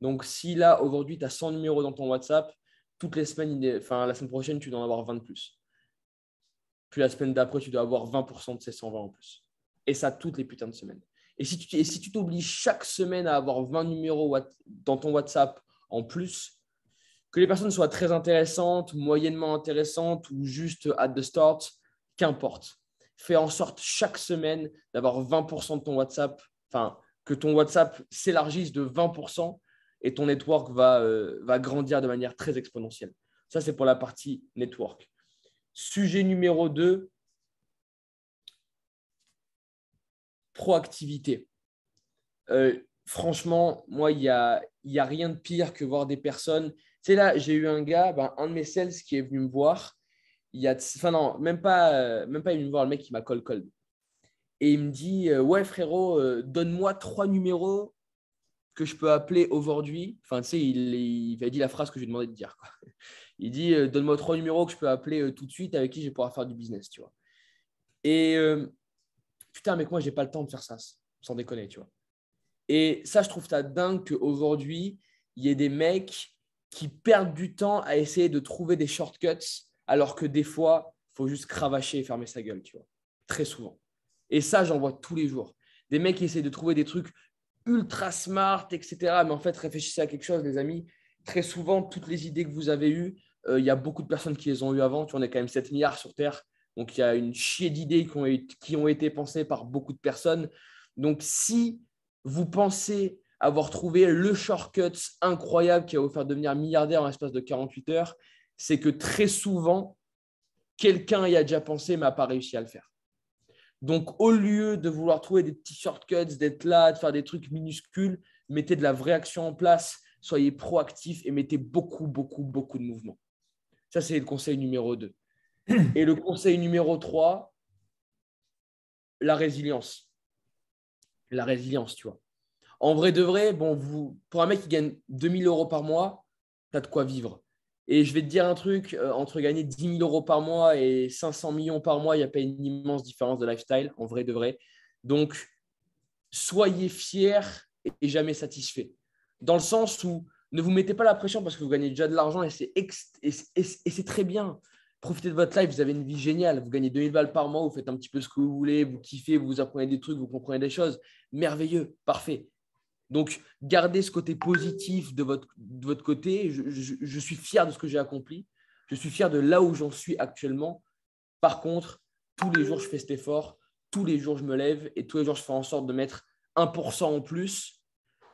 Donc, si là, aujourd'hui, tu as 100 numéros dans ton WhatsApp, toutes les semaines, enfin, la semaine prochaine, tu dois en avoir 20 de plus. Puis la semaine d'après, tu dois avoir 20% de ces 120 en plus. Et ça, toutes les putains de semaines. Et si tu t'obliges chaque semaine à avoir 20 numéros dans ton WhatsApp en plus, que les personnes soient très intéressantes, moyennement intéressantes ou juste at the start, qu'importe. Fais en sorte chaque semaine d'avoir 20% de ton WhatsApp, enfin, que ton WhatsApp s'élargisse de 20% et ton network va grandir de manière très exponentielle. Ça, c'est pour la partie network. Sujet numéro 2, proactivité. Franchement, moi, il y a rien de pire que voir des personnes. Tu sais, là, j'ai eu un gars, un de mes sales qui est venu me voir. Enfin, non, même pas il est venu me voir, le mec, il m'a call call. Et il me dit ouais, frérot, donne-moi 3 numéros que je peux appeler aujourd'hui. Enfin, tu sais, il avait dit la phrase que je lui ai demandé de dire, quoi. Il dit donne-moi 3 numéros que je peux appeler tout de suite avec qui je vais pouvoir faire du business, tu vois. Et putain, mec, moi, j'ai pas le temps de faire ça, sans déconner, tu vois. Et ça, je trouve ça dingue qu'aujourd'hui, il y ait des mecs qui perdent du temps à essayer de trouver des shortcuts, alors que des fois, il faut juste cravacher et fermer sa gueule, tu vois. Très souvent. Et ça, j'en vois tous les jours. Des mecs qui essaient de trouver des trucs ultra smart, etc. Mais en fait, réfléchissez à quelque chose, les amis. Très souvent, toutes les idées que vous avez eues, il y a beaucoup de personnes qui les ont eues avant. Tu vois, on est quand même 7 milliards sur Terre. Donc, il y a une chier d'idées qui ont été pensées par beaucoup de personnes. Donc, si vous pensez avoir trouvé le shortcut incroyable qui va vous faire devenir milliardaire en l'espace de 48 heures, c'est que très souvent, quelqu'un y a déjà pensé mais n'a pas réussi à le faire. Donc, au lieu de vouloir trouver des petits shortcuts, d'être là, de faire des trucs minuscules, mettez de la vraie action en place, soyez proactifs et mettez beaucoup, beaucoup, beaucoup de mouvements. Ça, c'est le conseil numéro 2. Et le conseil numéro 3, la résilience. La résilience, tu vois. En vrai de vrai, bon, pour un mec qui gagne 2 000 euros par mois, tu as de quoi vivre. Et je vais te dire un truc, entre gagner 10 000 euros par mois et 500 millions par mois, il n'y a pas une immense différence de lifestyle, en vrai de vrai. Donc, soyez fiers et jamais satisfaits. Dans le sens où ne vous mettez pas la pression parce que vous gagnez déjà de l'argent et c'est très bien. Profitez de votre life, vous avez une vie géniale. Vous gagnez 2000 balles par mois, vous faites un petit peu ce que vous voulez, vous kiffez, vous apprenez des trucs, vous comprenez des choses. Merveilleux, parfait. Donc, gardez ce côté positif de votre côté. Je suis fier de ce que j'ai accompli. Je suis fier de là où j'en suis actuellement. Par contre, tous les jours, je fais cet effort. Tous les jours, je me lève et tous les jours, je fais en sorte de mettre 1% en plus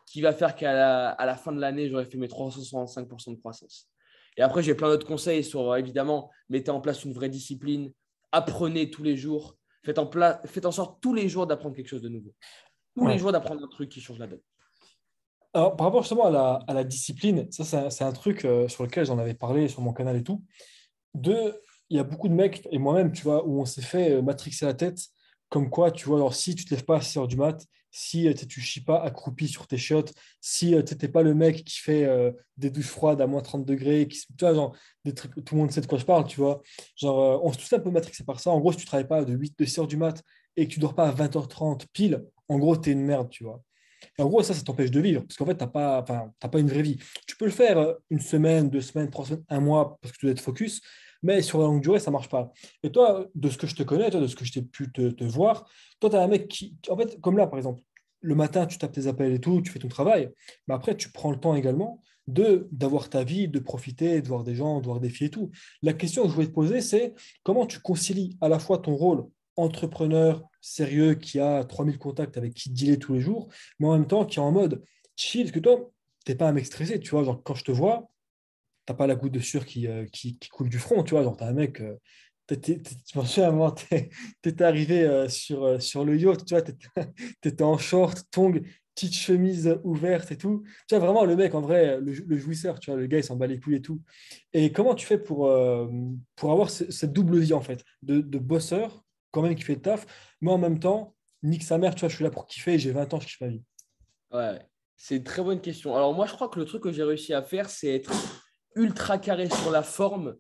qui va faire à la fin de l'année, j'aurai fait mes 365% de croissance. Et après, j'ai plein d'autres conseils sur, évidemment, mettez en place une vraie discipline, apprenez tous les jours, faites en sorte tous les jours d'apprendre quelque chose de nouveau. Tous les Ouais. jours d'apprendre un truc qui change la donne. Alors, par rapport justement à la discipline, ça, c'est un truc sur lequel j'en avais parlé sur mon canal et tout. Il y a beaucoup de mecs, et moi-même, tu vois, où on s'est fait matrixer la tête, comme quoi, tu vois, alors si tu te lèves pas à 6 heures du mat, si tu chies pas accroupi sur tes chiottes, si tu n'es pas le mec qui fait des douches froides à moins 30 degrés, tu vois, genre, des trucs, tout le monde sait de quoi je parle, tu vois. Genre, on se tous un peu matrixé par ça. En gros, si tu travailles pas de 6 heures du mat et que tu dors pas à 20h30 pile, en gros, tu es une merde, tu vois. Et en gros, ça t'empêche de vivre, parce qu'en fait, t'as pas une vraie vie. Tu peux le faire une semaine, 2 semaines, 3 semaines, un mois, parce que tu dois être focus, mais sur la longue durée, ça marche pas. Et toi, de ce que je te connais, toi, de ce que je t'ai pu te voir, toi, tu as un mec en fait, comme là, par exemple, le matin, tu tapes tes appels et tout, tu fais ton travail, mais après, tu prends le temps également d'avoir ta vie, de profiter, de voir des gens, de voir des filles et tout. La question que je voulais te poser, c'est comment tu concilies à la fois ton rôle entrepreneur sérieux qui a 3000 contacts avec qui dealer tous les jours, mais en même temps qui est en mode chill, parce que toi, t'es pas un mec stressé, tu vois, genre quand je te vois, t'as pas la goutte de sueur qui coule du front, tu vois, genre t'es un mec, je me souviens à un moment, t'étais arrivé sur le yacht, tu vois, t'étais en short, tongs, petite chemise ouverte et tout, tu vois, vraiment le mec, en vrai, le jouisseur, tu vois, le gars, il s'en bat les couilles et tout. Et comment tu fais pour avoir cette double vie, en fait, de bosseur, quand même, qui fait le taf, mais en même temps, nique sa mère, tu vois, je suis là pour kiffer, j'ai 20 ans, je kiffe ma vie. Ouais, c'est une très bonne question. Alors, moi, je crois que le truc que j'ai réussi à faire, c'est être ultra carré sur la forme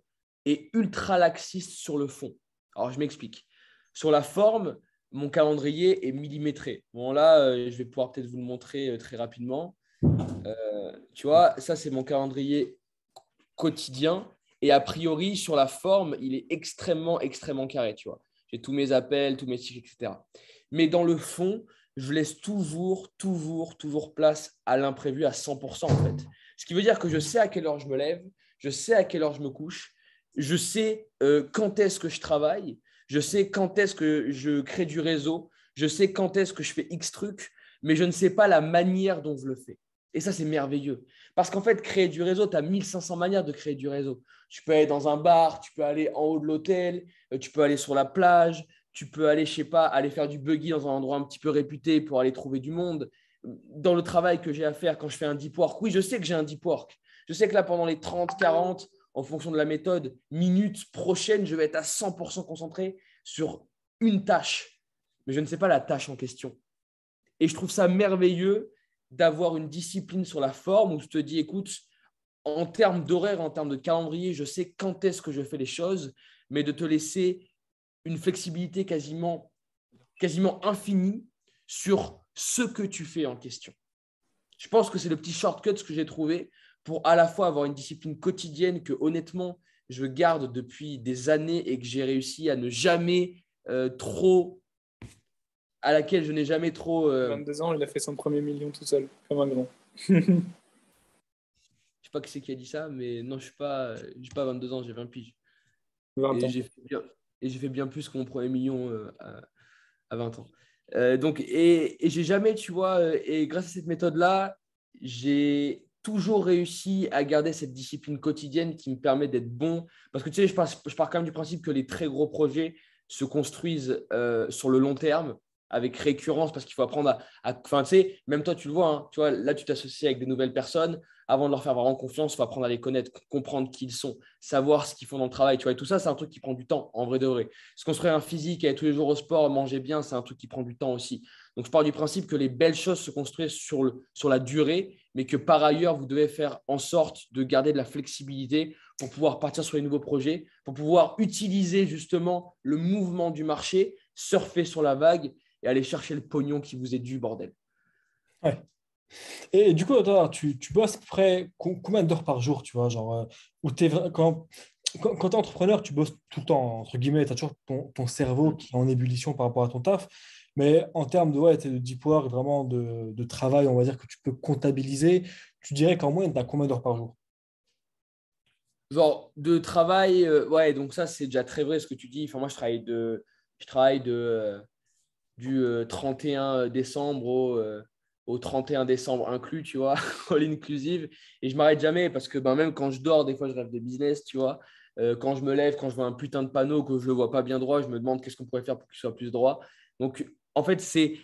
et ultra laxiste sur le fond. Alors, je m'explique. Sur la forme, mon calendrier est millimétré. Bon, là, je vais pouvoir peut-être vous le montrer très rapidement. Tu vois, ça, c'est mon calendrier quotidien. Et a priori, sur la forme, il est extrêmement, extrêmement carré, tu vois. J'ai tous mes appels, tous mes tics, etc. Mais dans le fond, je laisse toujours, toujours, toujours place à l'imprévu à 100% en fait. Ce qui veut dire que je sais à quelle heure je me lève, je sais à quelle heure je me couche, je sais quand est-ce que je travaille, je sais quand est-ce que je crée du réseau, je sais quand est-ce que je fais X trucs, mais je ne sais pas la manière dont je le fais. Et ça, c'est merveilleux. Parce qu'en fait, créer du réseau, tu as 1500 manières de créer du réseau. Tu peux aller dans un bar, tu peux aller en haut de l'hôtel, tu peux aller sur la plage, tu peux aller, je sais pas, aller faire du buggy dans un endroit un petit peu réputé pour aller trouver du monde. Dans le travail que j'ai à faire quand je fais un deep work, oui, je sais que j'ai un deep work. Je sais que là, pendant les 30, 40, en fonction de la méthode, minutes prochaines, je vais être à 100% concentré sur une tâche. Mais je ne sais pas la tâche en question. Et je trouve ça merveilleux d'avoir une discipline sur la forme où je te dis, écoute, en termes d'horaire, en termes de calendrier, je sais quand est-ce que je fais les choses, mais de te laisser une flexibilité quasiment infinie sur ce que tu fais en question. Je pense que c'est le petit shortcut que j'ai trouvé pour à la fois avoir une discipline quotidienne que honnêtement, je garde depuis des années et que j'ai réussi à ne jamais trop à laquelle je n'ai jamais trop. 22 ans, il a fait son premier million tout seul, comme un grand. Je sais pas qui c'est qui a dit ça, mais non, je suis pas, j'ai pas 22 ans, j'ai 20 piges. 20 Et ans. j'ai fait bien plus que mon premier million à 20 ans. Donc, j'ai jamais, tu vois, et grâce à cette méthode-là, j'ai toujours réussi à garder cette discipline quotidienne qui me permet d'être bon. Parce que tu sais, je pars quand même du principe que les très gros projets se construisent sur le long terme avec récurrence parce qu'il faut apprendre enfin, tu sais, même toi, tu le vois, hein, tu vois, là, tu t'associes avec des nouvelles personnes. Avant de leur faire vraiment confiance, il faut apprendre à les connaître, comprendre qui ils sont, savoir ce qu'ils font dans le travail. Tu vois, et tout ça, c'est un truc qui prend du temps, en vrai de vrai. Se construire un physique, aller tous les jours au sport, manger bien, c'est un truc qui prend du temps aussi. Donc, je pars du principe que les belles choses se construisent sur la durée, mais que par ailleurs, vous devez faire en sorte de garder de la flexibilité pour pouvoir partir sur les nouveaux projets, pour pouvoir utiliser justement le mouvement du marché, surfer sur la vague et aller chercher le pognon qui vous est dû, bordel. Ouais. Et du coup, toi, tu bosses à peu près combien d'heures par jour, tu vois, genre, où t'es quand, quand tu es entrepreneur, tu bosses tout le temps, entre guillemets, tu as toujours ton cerveau qui est en ébullition par rapport à ton taf. Mais en termes de, ouais, de deep work, vraiment de travail, on va dire que tu peux comptabiliser, tu dirais qu'en moyenne, tu as combien d'heures par jour? Genre de travail, ouais, donc ça, c'est déjà très vrai ce que tu dis. Enfin, moi, je travaille du 31 décembre au 31 décembre inclus, tu vois, all inclusive. Et je m'arrête jamais parce que ben, même quand je dors, des fois, je rêve de business, tu vois. Quand je me lève, quand je vois un putain de panneau que je ne le vois pas bien droit, je me demande qu'est-ce qu'on pourrait faire pour qu'il soit plus droit. Donc, en fait, c'est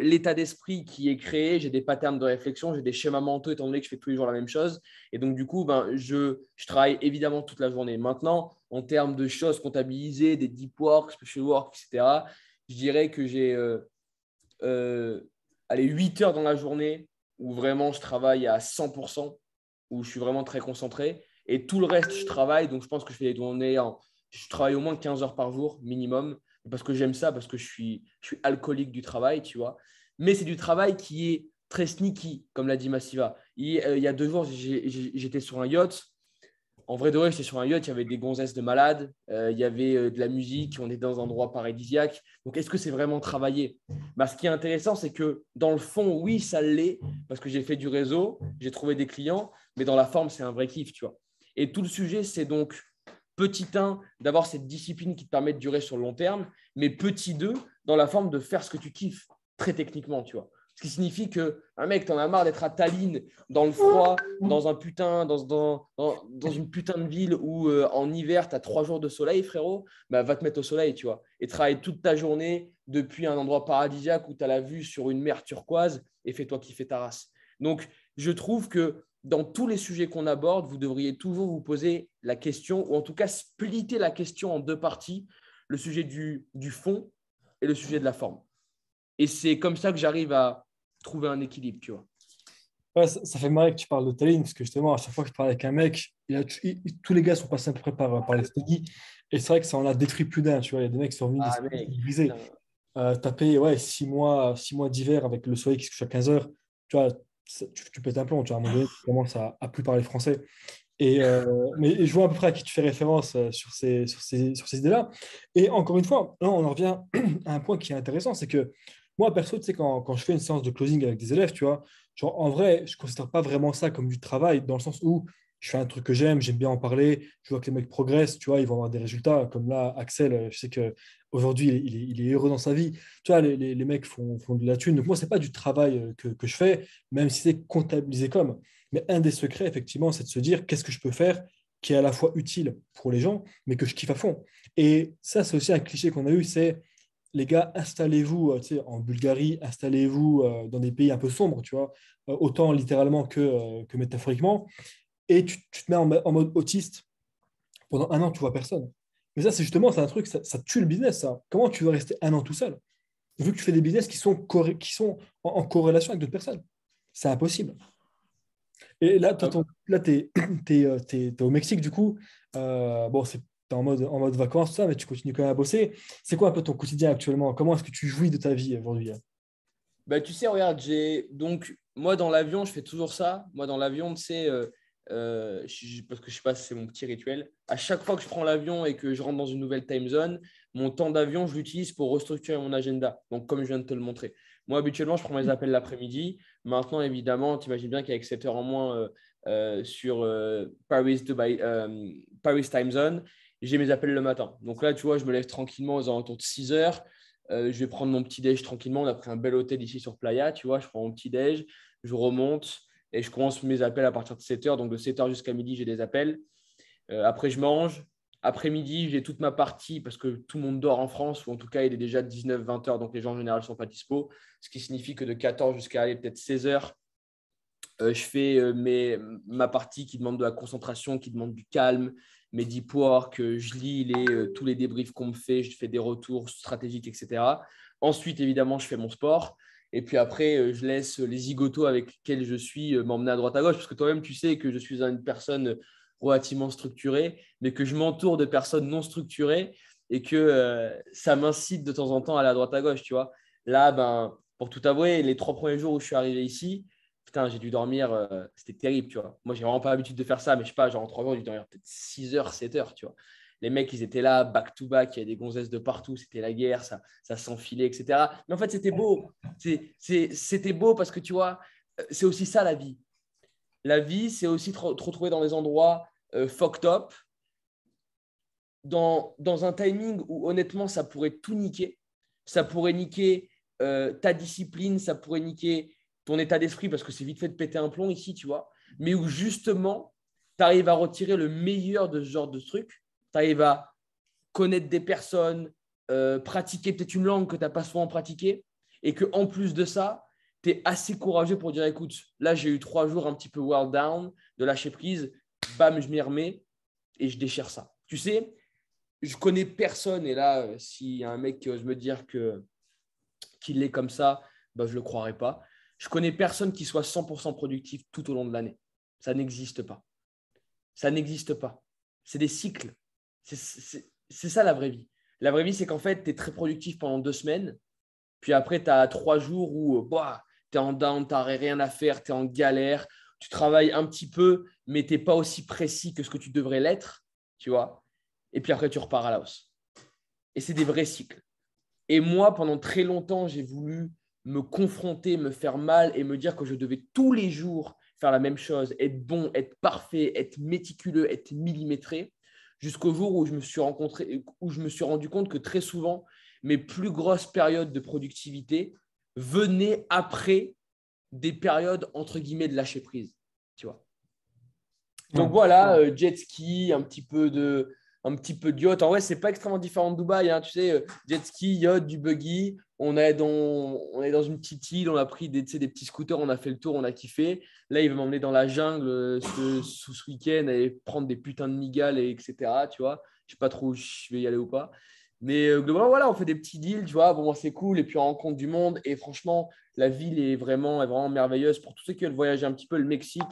l'état d'esprit qui est créé. J'ai des patterns de réflexion, j'ai des schémas mentaux étant donné que je fais tous les jours la même chose. Et donc, du coup, ben, je travaille évidemment toute la journée. Maintenant, en termes de choses comptabilisées, des deep work, special work, etc., je dirais que j'ai euh, allez, 8 heures dans la journée où vraiment je travaille à 100%, où je suis vraiment très concentré. Et tout le reste, je travaille. Donc, je pense que je travaille au moins 15 heures par jour minimum parce que j'aime ça, parce que je suis alcoolique du travail, tu vois. Mais c'est du travail qui est très sneaky, comme l'a dit Massiva. Il y a 2 jours, j'étais sur un yacht. En vrai de vrai, j'étais sur un yacht, il y avait des gonzesses de malades, il y avait de la musique, on est dans un endroit paradisiaque. Donc, est-ce que c'est vraiment travailler? Bah, ce qui est intéressant, c'est que dans le fond, oui, ça l'est, parce que j'ai fait du réseau, j'ai trouvé des clients, mais dans la forme, c'est un vrai kiff, tu vois. Et tout le sujet, c'est donc petit 1, d'avoir cette discipline qui te permet de durer sur le long terme, mais petit 2, dans la forme de faire ce que tu kiffes, très techniquement, tu vois. Ce qui signifie qu'un mec, t'en as marre d'être à Tallinn, dans le froid, dans une putain de ville où en hiver, tu as 3 jours de soleil, frérot, bah, va te mettre au soleil, tu vois. Et travaille toute ta journée depuis un endroit paradisiaque où tu as la vue sur une mer turquoise et fais-toi kiffer ta race. Donc, je trouve que dans tous les sujets qu'on aborde, vous devriez toujours vous poser la question, ou en tout cas splitter la question en 2 parties, le sujet du fond et le sujet de la forme. Et c'est comme ça que j'arrive à trouver un équilibre, tu vois. Ouais, ça fait marrer que tu parles de Tallinn, parce que justement, à chaque fois que je parle avec un mec, tous les gars sont passés à peu près par les studies, et c'est vrai que ça en a détruit plus d'un, tu vois. Il y a des mecs qui sont venus Ah, des mec, brisés. putain. Taper ouais, 6 mois d'hiver avec le soleil qui se couche à 15 heures, tu vois, tu pètes un plomb, tu vois, à un moment donné, tu commences à plus parler français. Mais je vois à peu près à qui tu fais référence sur ces idées-là. Et encore une fois, là, on en revient à un point qui est intéressant, c'est que moi, perso, tu sais, quand je fais une séance de closing avec des élèves, tu vois, genre, en vrai, je ne considère pas vraiment ça comme du travail, dans le sens où je fais un truc que j'aime bien en parler, je vois que les mecs progressent, tu vois, ils vont avoir des résultats. Comme là, Axel, je sais qu'aujourd'hui, il est heureux dans sa vie. Tu vois, les mecs font de la thune. Donc, moi, ce n'est pas du travail que je fais, même si c'est comptabilisé comme. Mais un des secrets, effectivement, c'est de se dire qu'est-ce que je peux faire qui est à la fois utile pour les gens, mais que je kiffe à fond. Et ça, c'est aussi un cliché qu'on a eu, c'est les gars, installez-vous tu sais, en Bulgarie, installez-vous dans des pays un peu sombres, tu vois, autant littéralement que métaphoriquement, et tu te mets en mode autiste. Pendant un an, tu vois personne. Mais ça, c'est un truc, ça tue le business, ça. Comment tu veux rester un an tout seul, vu que tu fais des business qui sont en corrélation avec d'autres personnes? C'est impossible. Et là, Ah, là, t'es au Mexique, du coup. Bon, t'es en mode vacances, tout ça, mais tu continues quand même à bosser. C'est quoi un peu ton quotidien actuellement? Comment est-ce que tu jouis de ta vie aujourd'hui? bah, tu sais, regarde, moi dans l'avion, je fais toujours ça. Moi dans l'avion, tu sais, parce que je sais pas si c'est mon petit rituel. À chaque fois que je prends l'avion et que je rentre dans une nouvelle time zone, mon temps d'avion, je l'utilise pour restructurer mon agenda. Donc, comme je viens de te le montrer. Moi, habituellement, je prends mes appels l'après-midi. Maintenant, évidemment, tu imagines bien qu'avec 7 heures en moins sur Paris Time Zone, j'ai mes appels le matin. Donc là, tu vois, je me lève tranquillement aux alentours de 6 heures. Je vais prendre mon petit déj tranquillement. On a pris un bel hôtel ici sur Playa, tu vois. Je prends mon petit déj, je remonte et je commence mes appels à partir de 7 heures. Donc de 7 heures jusqu'à midi, j'ai des appels. Après, je mange. Après-midi, j'ai toute ma partie parce que tout le monde dort en France, ou en tout cas, il est déjà 19-20 heures, donc les gens en général ne sont pas dispo. Ce qui signifie que de 14 jusqu'à aller peut-être 16 heures, je fais ma partie qui demande de la concentration, qui demande du calme, mes deep work, je lis tous les débriefs qu'on me fait, je fais des retours stratégiques, etc. Ensuite, évidemment, je fais mon sport. Et puis après, je laisse les zigotos avec lesquels je suis m'emmener à droite à gauche, parce que toi-même, tu sais que je suis une personne relativement structurée, mais que je m'entoure de personnes non structurées et que ça m'incite de temps en temps à aller à droite à gauche, tu vois. Là, ben, pour tout avouer, les 3 premiers jours où je suis arrivé ici, putain, j'ai dû dormir, c'était terrible, tu vois. Moi, j'ai vraiment pas l'habitude de faire ça, mais je sais pas, genre en 3 jours, j'ai dû dormir peut-être 6 heures, 7 heures, tu vois. Les mecs, ils étaient là, back to back, il y a des gonzesses de partout, c'était la guerre, ça s'enfilait, etc. Mais en fait, c'était beau. C'était beau parce que, tu vois, c'est aussi ça la vie. La vie, c'est aussi te retrouver dans des endroits fucked up, dans un timing où honnêtement, ça pourrait tout niquer. Ça pourrait niquer ta discipline, ça pourrait niquer ton état d'esprit parce que c'est vite fait de péter un plomb ici, tu vois. Mais où justement, tu arrives à retirer le meilleur de ce genre de truc. Tu arrives à connaître des personnes, pratiquer peut-être une langue que tu n'as pas souvent pratiquée et qu'en plus de ça, tu es assez courageux pour dire écoute, là, j'ai eu 3 jours un petit peu well down, de lâcher prise, bam, je m'y remets et je déchire ça. Tu sais, je connais personne et là, s'il y a un mec qui ose me dire qu'il est comme ça, bah, je ne le croirais pas. Je connais personne qui soit 100% productif tout au long de l'année. Ça n'existe pas. Ça n'existe pas. C'est des cycles. C'est ça la vraie vie. La vraie vie, c'est qu'en fait, tu es très productif pendant 2 semaines. Puis après, tu as 3 jours où tu es en down, tu n'as rien à faire, tu es en galère. Tu travailles un petit peu, mais tu n'es pas aussi précis que ce que tu devrais l'être. Tu vois. Et puis après, tu repars à la hausse. Et c'est des vrais cycles. Et moi, pendant très longtemps, j'ai voulu me confronter, me faire mal et me dire que je devais tous les jours faire la même chose, être bon, être parfait, être méticuleux, être millimétré, jusqu'au jour où je me suis rendu compte que très souvent, mes plus grosses périodes de productivité venaient après des périodes, entre guillemets, de lâcher prise. Tu vois. Donc voilà, jet ski, un petit peu de yacht. En vrai, c'est pas extrêmement différent de Dubaï. Hein. Tu sais, jet ski, yacht, du buggy. On est dans une petite île. On a pris des petits scooters. On a fait le tour. On a kiffé. Là, il va m'emmener dans la jungle ce week-end et prendre des putains de migales, etc. Tu vois, je sais pas trop où je vais y aller ou pas. Mais globalement, voilà, on fait des petits deals. Tu vois, bon, c'est cool. Et puis, on rencontre du monde. Et franchement, la ville est vraiment merveilleuse. Pour tous ceux qui veulent voyager un petit peu, le Mexique,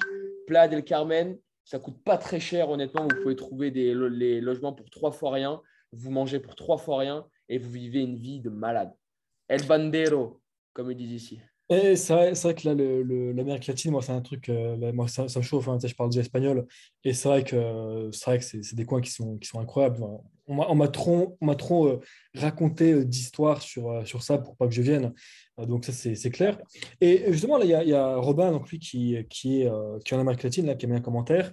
Playa del Carmen. Ça ne coûte pas très cher, honnêtement. Vous pouvez trouver les logements pour 3 fois rien. Vous mangez pour 3 fois rien et vous vivez une vie de malade. El bandero, comme ils disent ici. Et c'est vrai que là, l'Amérique latine, moi, c'est un truc, là, moi, ça me chauffe. Hein, tu sais, je parle déjà espagnol. Et c'est vrai que c'est des coins qui sont incroyables. Enfin, on m'a trop raconté d'histoires sur ça pour pas que je vienne. Donc, ça, c'est clair. Et justement, là, il y a Robin, donc lui, qui est en Amérique latine, là, qui a mis un commentaire.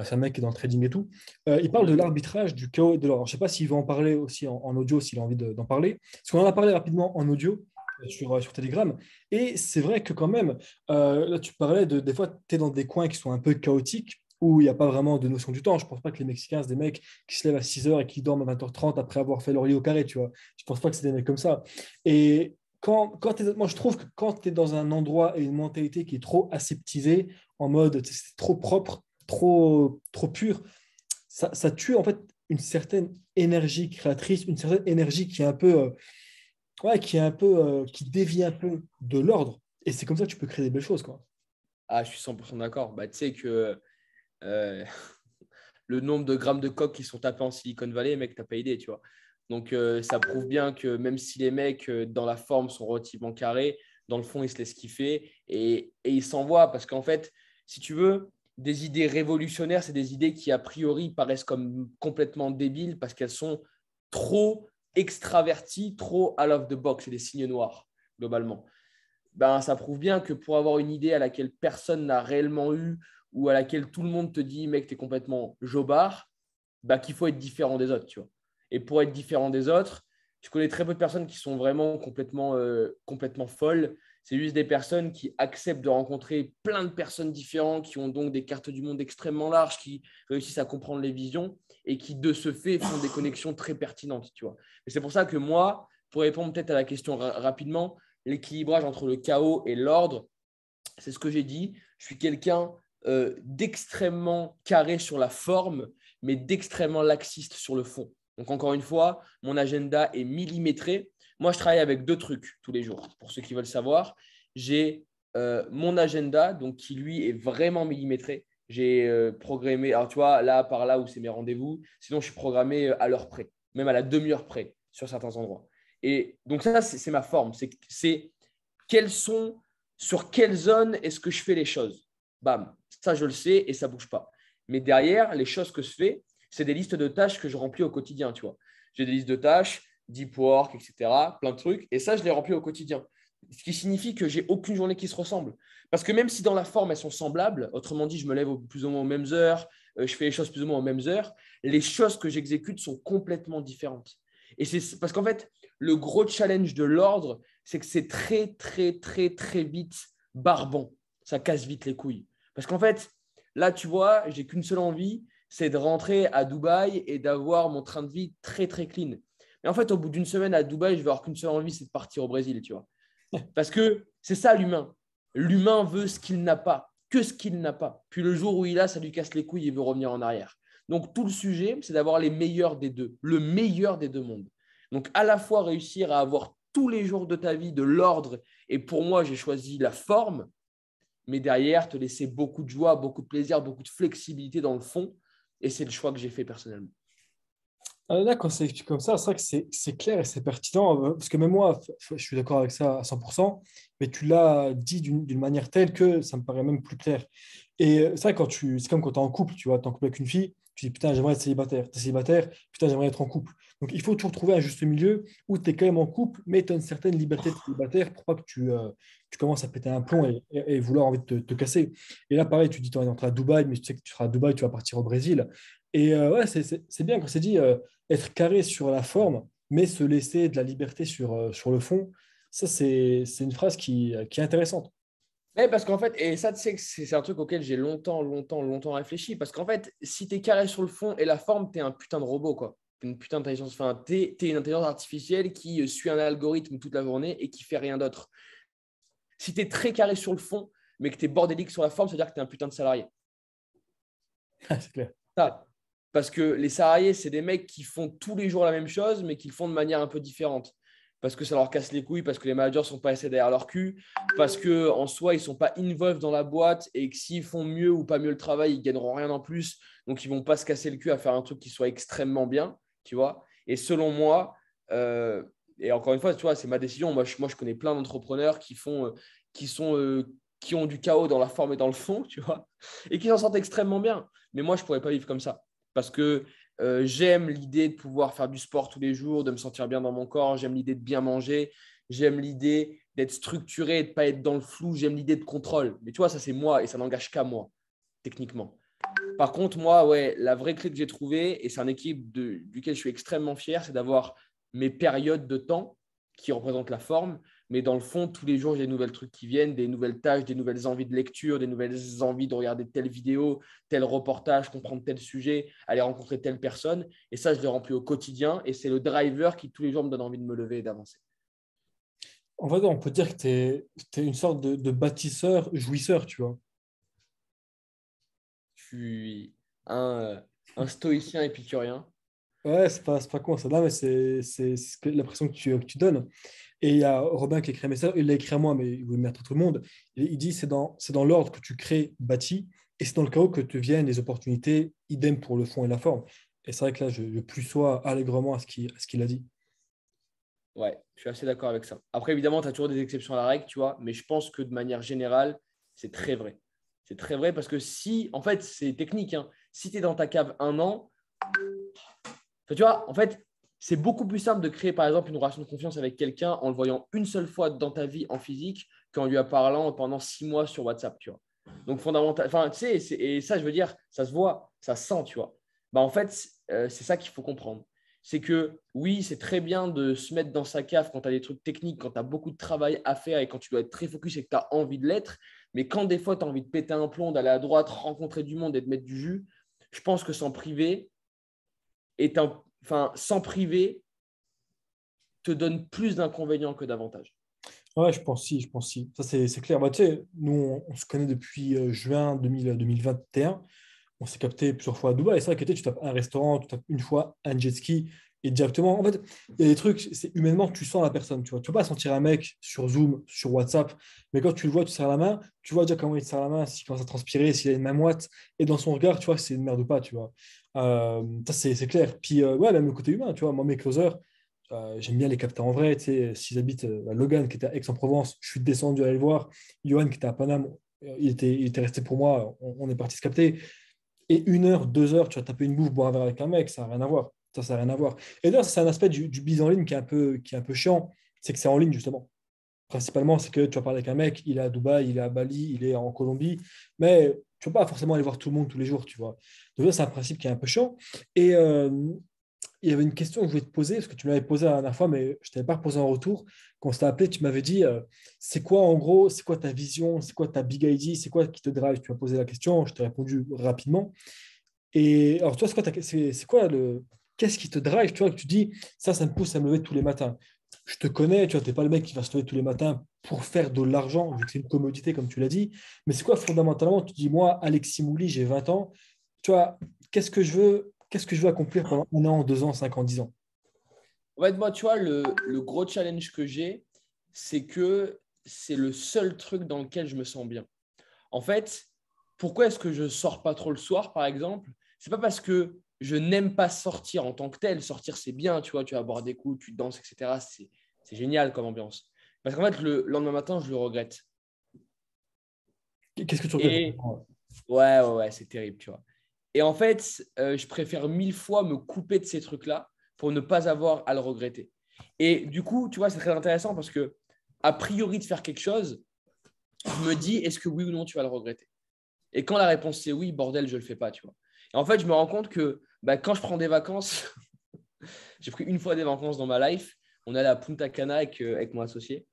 C'est un mec qui est dans le trading et tout. Il parle de l'arbitrage, du chaos et de l'ordre. Je ne sais pas s'il veut en parler aussi en audio, s'il a envie d'en parler. Parce qu'on en a parlé rapidement en audio sur Telegram. Et c'est vrai que quand même, là, tu parlais des fois, tu es dans des coins qui sont un peu chaotiques, où il n'y a pas vraiment de notion du temps. Je ne pense pas que les Mexicains, c'est des mecs qui se lèvent à 6 heures et qui dorment à 20h30 après avoir fait leur lit au carré, tu vois. Je ne pense pas que c'est des mecs comme ça. Et moi, je trouve que quand tu es dans un endroit et une mentalité qui est trop aseptisée, en mode c'est trop propre, trop pur, ça tue en fait une certaine énergie créatrice, une certaine énergie qui est un peu qui dévie un peu de l'ordre. Et c'est comme ça que tu peux créer des belles choses, quoi. Ah, je suis 100% d'accord. Bah, tu sais que euh, le nombre de grammes de coke qui sont tapés en Silicon Valley, mec, t'as pas idée, tu vois. Donc, ça prouve bien que même si les mecs, dans la forme, sont relativement carrés, dans le fond, ils se laissent kiffer et ils s'envoient parce qu'en fait, si tu veux, des idées révolutionnaires, c'est des idées qui, a priori, paraissent comme complètement débiles parce qu'elles sont trop extraverties, trop out of the box. C'est des signes noirs, globalement. Ben, ça prouve bien que pour avoir une idée à laquelle personne n'a réellement eu ou à laquelle tout le monde te dit, mec, t'es complètement jobard, bah, qu'il faut être différent des autres, tu vois. Et pour être différent des autres, je connais très peu de personnes qui sont vraiment complètement folles. C'est juste des personnes qui acceptent de rencontrer plein de personnes différentes, qui ont donc des cartes du monde extrêmement larges, qui réussissent à comprendre les visions et qui, de ce fait, font des connexions très pertinentes, tu vois. Et c'est pour ça que moi, pour répondre peut-être à la question rapidement, l'équilibrage entre le chaos et l'ordre, c'est ce que j'ai dit. Je suis quelqu'un d'extrêmement carré sur la forme, mais d'extrêmement laxiste sur le fond. Donc, encore une fois, mon agenda est millimétré. Moi, je travaille avec 2 trucs tous les jours. Pour ceux qui veulent savoir, j'ai mon agenda, donc qui lui est vraiment millimétré. J'ai programmé, alors tu vois, là, par là où c'est mes rendez-vous. Sinon, je suis programmé à l'heure près, même à la demi-heure près sur certains endroits. Et donc, ça, c'est ma forme. C'est quels sont sur quelle zone est-ce que je fais les choses. Bam, ça, je le sais et ça ne bouge pas. Mais derrière, les choses que je fais, c'est des listes de tâches que je remplis au quotidien, tu vois. J'ai des listes de tâches, deep work, etc., plein de trucs. Et ça, je les remplis au quotidien. Ce qui signifie que j'ai aucune journée qui se ressemble. Parce que même si dans la forme, elles sont semblables, autrement dit, je me lève plus ou moins aux mêmes heures, je fais les choses plus ou moins aux mêmes heures, les choses que j'exécute sont complètement différentes. Et c'est parce qu'en fait, le gros challenge de l'ordre, c'est que c'est très, très, très, très vite barbant. Ça casse vite les couilles. Parce qu'en fait, là, tu vois, j'ai qu'une seule envie, c'est de rentrer à Dubaï et d'avoir mon train de vie très, très clean. Mais en fait, au bout d'une semaine à Dubaï, je vais avoir qu'une seule envie, c'est de partir au Brésil, tu vois. Parce que c'est ça l'humain. L'humain veut ce qu'il n'a pas, que ce qu'il n'a pas. Puis le jour où il a, ça lui casse les couilles et il veut revenir en arrière. Donc tout le sujet, c'est d'avoir les meilleurs des deux, le meilleur des deux mondes. Donc à la fois réussir à avoir tous les jours de ta vie de l'ordre, et pour moi, j'ai choisi la forme, mais derrière, te laisser beaucoup de joie, beaucoup de plaisir, beaucoup de flexibilité dans le fond. Et c'est le choix que j'ai fait personnellement. Là, quand c'est comme ça, c'est vrai que c'est clair et c'est pertinent, parce que même moi, je suis d'accord avec ça à 100%, mais tu l'as dit d'une manière telle que ça me paraît même plus clair. Et c'est vrai, c'est comme quand tu es en couple, tu vois, tu es en couple avec une fille, tu dis, putain, j'aimerais être célibataire. Tu es célibataire, putain, j'aimerais être en couple. Donc, il faut toujours trouver un juste milieu où tu es quand même en couple, mais tu as une certaine liberté de célibataire pour pas que tu commences à péter un plomb et vouloir envie de te casser. Et là, pareil, tu dis, tu es rentré à Dubaï, mais tu sais que tu seras à Dubaï, tu vas partir au Brésil. Et ouais, c'est bien quand c'est dit être carré sur la forme, mais se laisser de la liberté sur le fond. Ça, c'est une phrase qui est intéressante. Mais parce qu'en fait, et ça, tu sais que c'est un truc auquel j'ai longtemps, longtemps, longtemps réfléchi. Parce qu'en fait, si tu es carré sur le fond et la forme, tu es un putain de robot, quoi. T'es une putain d'intelligence. Enfin, t'es une intelligence artificielle qui suit un algorithme toute la journée et qui fait rien d'autre. Si tu es très carré sur le fond, mais que tu es bordélique sur la forme, c'est-à-dire que tu es un putain de salarié. C'est clair. Ça. Parce que les salariés, c'est des mecs qui font tous les jours la même chose, mais qui le font de manière un peu différente. Parce que ça leur casse les couilles, parce que les managers ne sont pas assez derrière leur cul, parce qu'en soi, ils ne sont pas involved dans la boîte et que s'ils font mieux ou pas mieux le travail, ils ne gagneront rien en plus. Donc, ils ne vont pas se casser le cul à faire un truc qui soit extrêmement bien, tu vois. Et selon moi, et encore une fois, tu vois, c'est ma décision. Moi, je connais plein d'entrepreneurs qui ont du chaos dans la forme et dans le fond, tu vois, et qui s'en sortent extrêmement bien. Mais moi, je ne pourrais pas vivre comme ça. Parce que j'aime l'idée de pouvoir faire du sport tous les jours, de me sentir bien dans mon corps. J'aime l'idée de bien manger. J'aime l'idée d'être structuré, de ne pas être dans le flou. J'aime l'idée de contrôle. Mais tu vois, ça, c'est moi et ça n'engage qu'à moi, techniquement. Par contre, moi, ouais, la vraie clé que j'ai trouvée, et c'est un équilibre duquel je suis extrêmement fier, c'est d'avoir mes périodes de temps qui représentent la forme. Mais dans le fond, tous les jours, j'ai des nouvelles trucs qui viennent, des nouvelles tâches, des nouvelles envies de lecture, des nouvelles envies de regarder telle vidéo, tel reportage, comprendre tel sujet, aller rencontrer telle personne. Et ça, je l'ai rempli au quotidien. Et c'est le driver qui, tous les jours, me donne envie de me lever et d'avancer. En fait, on peut dire que tu es une sorte de bâtisseur, jouisseur, tu vois. Je suis un stoïcien épicurien. Ouais, c'est pas con ça. Là, mais c'est l'impression que tu donnes. Et il y a Robin qui a écrit un message, il l'a écrit à moi, mais il veut le mettre à tout le monde. Il dit c'est dans l'ordre que tu crées, bâtis, et c'est dans le chaos que te viennent les opportunités, idem pour le fond et la forme. Et c'est vrai que là, je plus sois allègrement à ce qu'il a dit. Ouais, je suis assez d'accord avec ça. Après, évidemment, tu as toujours des exceptions à la règle, tu vois, mais je pense que de manière générale, c'est très vrai. C'est très vrai parce que si, en fait, c'est technique, hein, si tu es dans ta cave un an, enfin, tu vois, en fait, c'est beaucoup plus simple de créer, par exemple, une relation de confiance avec quelqu'un en le voyant une seule fois dans ta vie en physique qu'en lui parlant pendant 6 mois sur WhatsApp, tu vois. Donc, fondamental, enfin, tu sais, et ça, je veux dire, ça se voit, ça se sent, tu vois. Bah, en fait, c'est ça qu'il faut comprendre. C'est que oui, c'est très bien de se mettre dans sa cave quand tu as des trucs techniques, quand tu as beaucoup de travail à faire et quand tu dois être très focus et que tu as envie de l'être. Mais quand des fois, tu as envie de péter un plomb, d'aller à droite, rencontrer du monde et de mettre du jus, je pense que s'en priver enfin, s'en priver te donne plus d'inconvénients que d'avantages. Ouais, je pense si. Ça, c'est clair. Bah, tu sais, nous, on se connaît depuis juin 2021. On s'est capté plusieurs fois à Dubaï. Et c'est vrai que tu tapes un restaurant, tu tapes une fois un jet ski et directement, en fait, il y a des trucs, c'est humainement, tu sens la personne. Tu vois, tu peux pas sentir un mec sur Zoom, sur WhatsApp, mais quand tu le vois, tu serres la main, tu vois déjà comment il te serre la main, s'il commence à transpirer, s'il a une main moite, et dans son regard, tu vois, c'est une merde ou pas, tu vois. Ça, c'est clair. Puis, ouais, même le côté humain, tu vois, moi, mes closers, J'aime bien les capter en vrai. Tu sais, s'ils habitent à Logan, qui était à Aix-en-Provence, je suis descendu aller le voir. Johan, qui était à Paname, il était resté pour moi. On est parti se capter. Et 1 heure, 2 heures, tu vas taper une bouffe, boire un verre avec un mec, ça n'a rien à voir. Ça n'a rien à voir. Et d'ailleurs, ça, c'est un aspect du bise en ligne qui est un peu chiant. C'est que c'est en ligne, justement. Principalement, c'est que tu vas parler avec un mec, il est à Dubaï, il est à Bali, il est en Colombie, mais tu ne vas pas forcément aller voir tout le monde tous les jours, tu vois. Donc, ça, c'est un principe qui est un peu chiant. Et il y avait une question que je voulais te poser, parce que tu me l'avais posée la dernière fois, mais je ne t'avais pas reposé en retour. Quand on s'était appelé, tu m'avais dit c'est quoi en gros, c'est quoi ta vision, c'est quoi ta big idea, c'est quoi qui te drive. Tu m'as posé la question, je t'ai répondu rapidement. Et alors, toi, c'est quoi qu'est-ce qui te drive, tu vois, que tu dis ça me pousse à me lever tous les matins. Je te connais, tu vois, tu n'es pas le mec qui va se lever tous les matins pour faire de l'argent, vu que c'est une commodité, comme tu l'as dit. Mais c'est quoi fondamentalement? Tu dis, moi, Alexis Mouli, j'ai 20 ans. Tu vois, qu'est-ce que je veux accomplir pendant 1 an, 2 ans, 5 ans, 10 ans? En fait, moi, tu vois, le gros challenge que j'ai, c'est que c'est le seul truc dans lequel je me sens bien. En fait, pourquoi est-ce que je ne sors pas trop le soir, par exemple? C'est pas parce que je n'aime pas sortir en tant que tel. Sortir, c'est bien, tu vois, tu vas boire des coups, tu danses, etc. C'est génial comme ambiance. Parce qu'en fait, le lendemain matin, je le regrette. Qu'est-ce que tu regrettes? Et ouais, c'est terrible, tu vois. Et en fait, je préfère 1000 fois me couper de ces trucs-là pour ne pas avoir à le regretter. Et du coup, tu vois, c'est très intéressant parce que, a priori, de faire quelque chose, je me dis, est-ce que oui ou non, tu vas le regretter? Et quand la réponse c'est oui, bordel, je ne le fais pas, tu vois. Et en fait, je me rends compte que quand je prends des vacances, j'ai pris une fois des vacances dans ma life. On est allé à Punta Cana avec mon associé.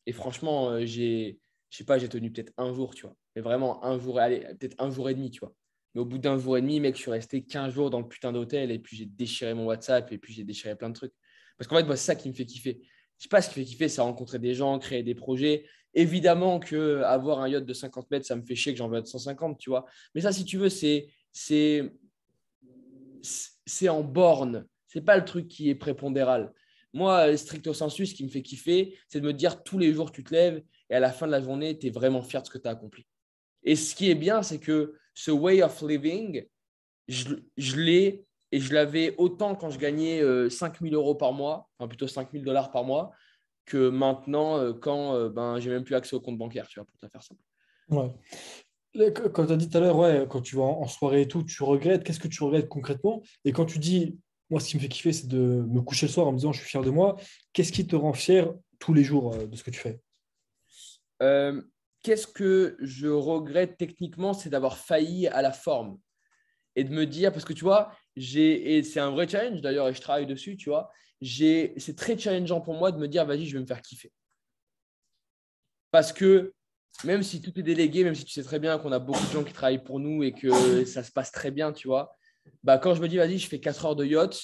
Et franchement, je sais pas, j'ai tenu peut-être un jour, tu vois. Mais vraiment un jour, allez, peut-être un jour et demi, tu vois. Mais au bout d'un jour et demi, mec, je suis resté 15 jours dans le putain d'hôtel et puis j'ai déchiré mon WhatsApp et puis j'ai déchiré plein de trucs. Parce qu'en fait, moi, c'est ça qui me fait kiffer. Je sais pas, ce qui me fait kiffer, c'est rencontrer des gens, créer des projets. Évidemment que avoir un yacht de 50 mètres, ça me fait chier que j'en veux de 150, tu vois. Mais ça, si tu veux, c'est en borne. C'est pas le truc qui est prépondéral. Moi, stricto sensu, ce qui me fait kiffer, c'est de me dire tous les jours, tu te lèves et à la fin de la journée, tu es vraiment fier de ce que tu as accompli. Et ce qui est bien, c'est que ce way of living, je l'ai et je l'avais autant quand je gagnais 5 000 euros par mois, enfin plutôt 5 000 dollars par mois, que maintenant quand j'ai même plus accès au compte bancaire, tu vois, pour te la faire simple. Ouais. Là, quand tu as dit tout à l'heure, ouais, quand tu vas en soirée et tout, tu regrettes. Qu'est-ce que tu regrettes concrètement? Et quand tu dis, moi, ce qui me fait kiffer, c'est de me coucher le soir en me disant, je suis fier de moi. Qu'est-ce qui te rend fier tous les jours de ce que tu fais? Euh, Qu'est-ce que je regrette techniquement, c'est d'avoir failli à la forme. Et de me dire, parce que tu vois, et c'est un vrai challenge d'ailleurs, et je travaille dessus, tu vois, c'est très challengeant pour moi de me dire, vas-y, je vais me faire kiffer. Parce que même si tout est délégué, même si tu sais très bien qu'on a beaucoup de gens qui travaillent pour nous et que ça se passe très bien, tu vois, quand je me dis, vas-y, je fais 4 heures de yacht,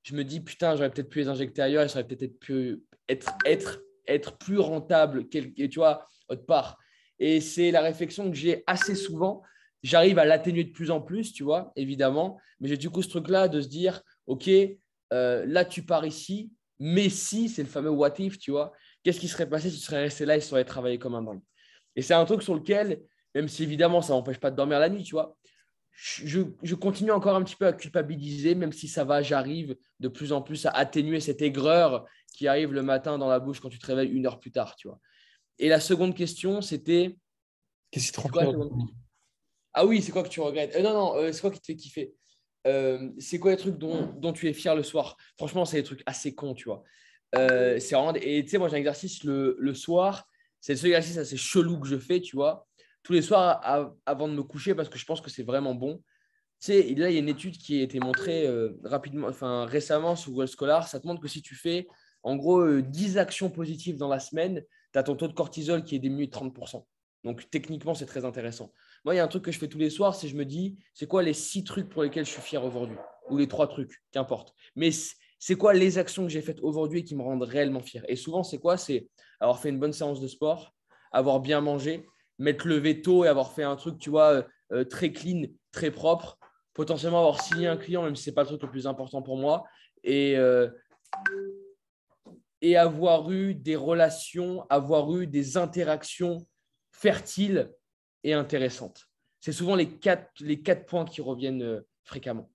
je me dis, putain, j'aurais peut-être pu les injecter ailleurs et ça aurait peut-être pu être plus rentable, tu vois, autre part. Et c'est la réflexion que j'ai assez souvent. J'arrive à l'atténuer de plus en plus, tu vois, évidemment. Mais j'ai du coup ce truc-là de se dire, OK, là, tu pars ici, mais si, c'est le fameux what if, tu vois. Qu'est-ce qui serait passé si tu serais resté là et tu aurais travaillé comme un dingue? Et c'est un truc sur lequel, même si évidemment, ça m'empêche pas de dormir la nuit, tu vois, je continue encore un petit peu à culpabiliser, même si ça va, j'arrive de plus en plus à atténuer cette aigreur qui arrive le matin dans la bouche quand tu te réveilles 1 heure plus tard, tu vois. Et la seconde question, c'était… Qu'est-ce qui te rend C'est quoi la fier? seconde question? Ah oui, c'est quoi que tu regrettes? Non, non, c'est quoi qui te fait kiffer? C'est quoi les trucs dont tu es fier le soir? Franchement, c'est des trucs assez cons, tu vois. C'est vraiment… Et tu sais, moi, j'ai un exercice le soir. C'est le seul exercice assez chelou que je fais, tu vois. Tous les soirs avant de me coucher parce que je pense que c'est vraiment bon. Tu sais, là, il y a une étude qui a été montrée rapidement, enfin, récemment sur Google Scholar. Ça te montre que si tu fais en gros 10 actions positives dans la semaine, tu as ton taux de cortisol qui est diminué de 30%. Donc, techniquement, c'est très intéressant. Moi, il y a un truc que je fais tous les soirs, c'est je me dis, c'est quoi les 6 trucs pour lesquels je suis fier aujourd'hui? Ou les 3 trucs, qu'importe. Mais c'est quoi les actions que j'ai faites aujourd'hui qui me rendent réellement fier? Et souvent, c'est quoi? C'est avoir fait une bonne séance de sport, avoir bien mangé, m'être levé tôt et avoir fait un truc, tu vois, très clean, très propre, potentiellement avoir signé un client, même si ce n'est pas le truc le plus important pour moi, et, euh, et avoir eu des relations, avoir eu des interactions fertiles et intéressantes. C'est souvent les quatre points qui reviennent fréquemment.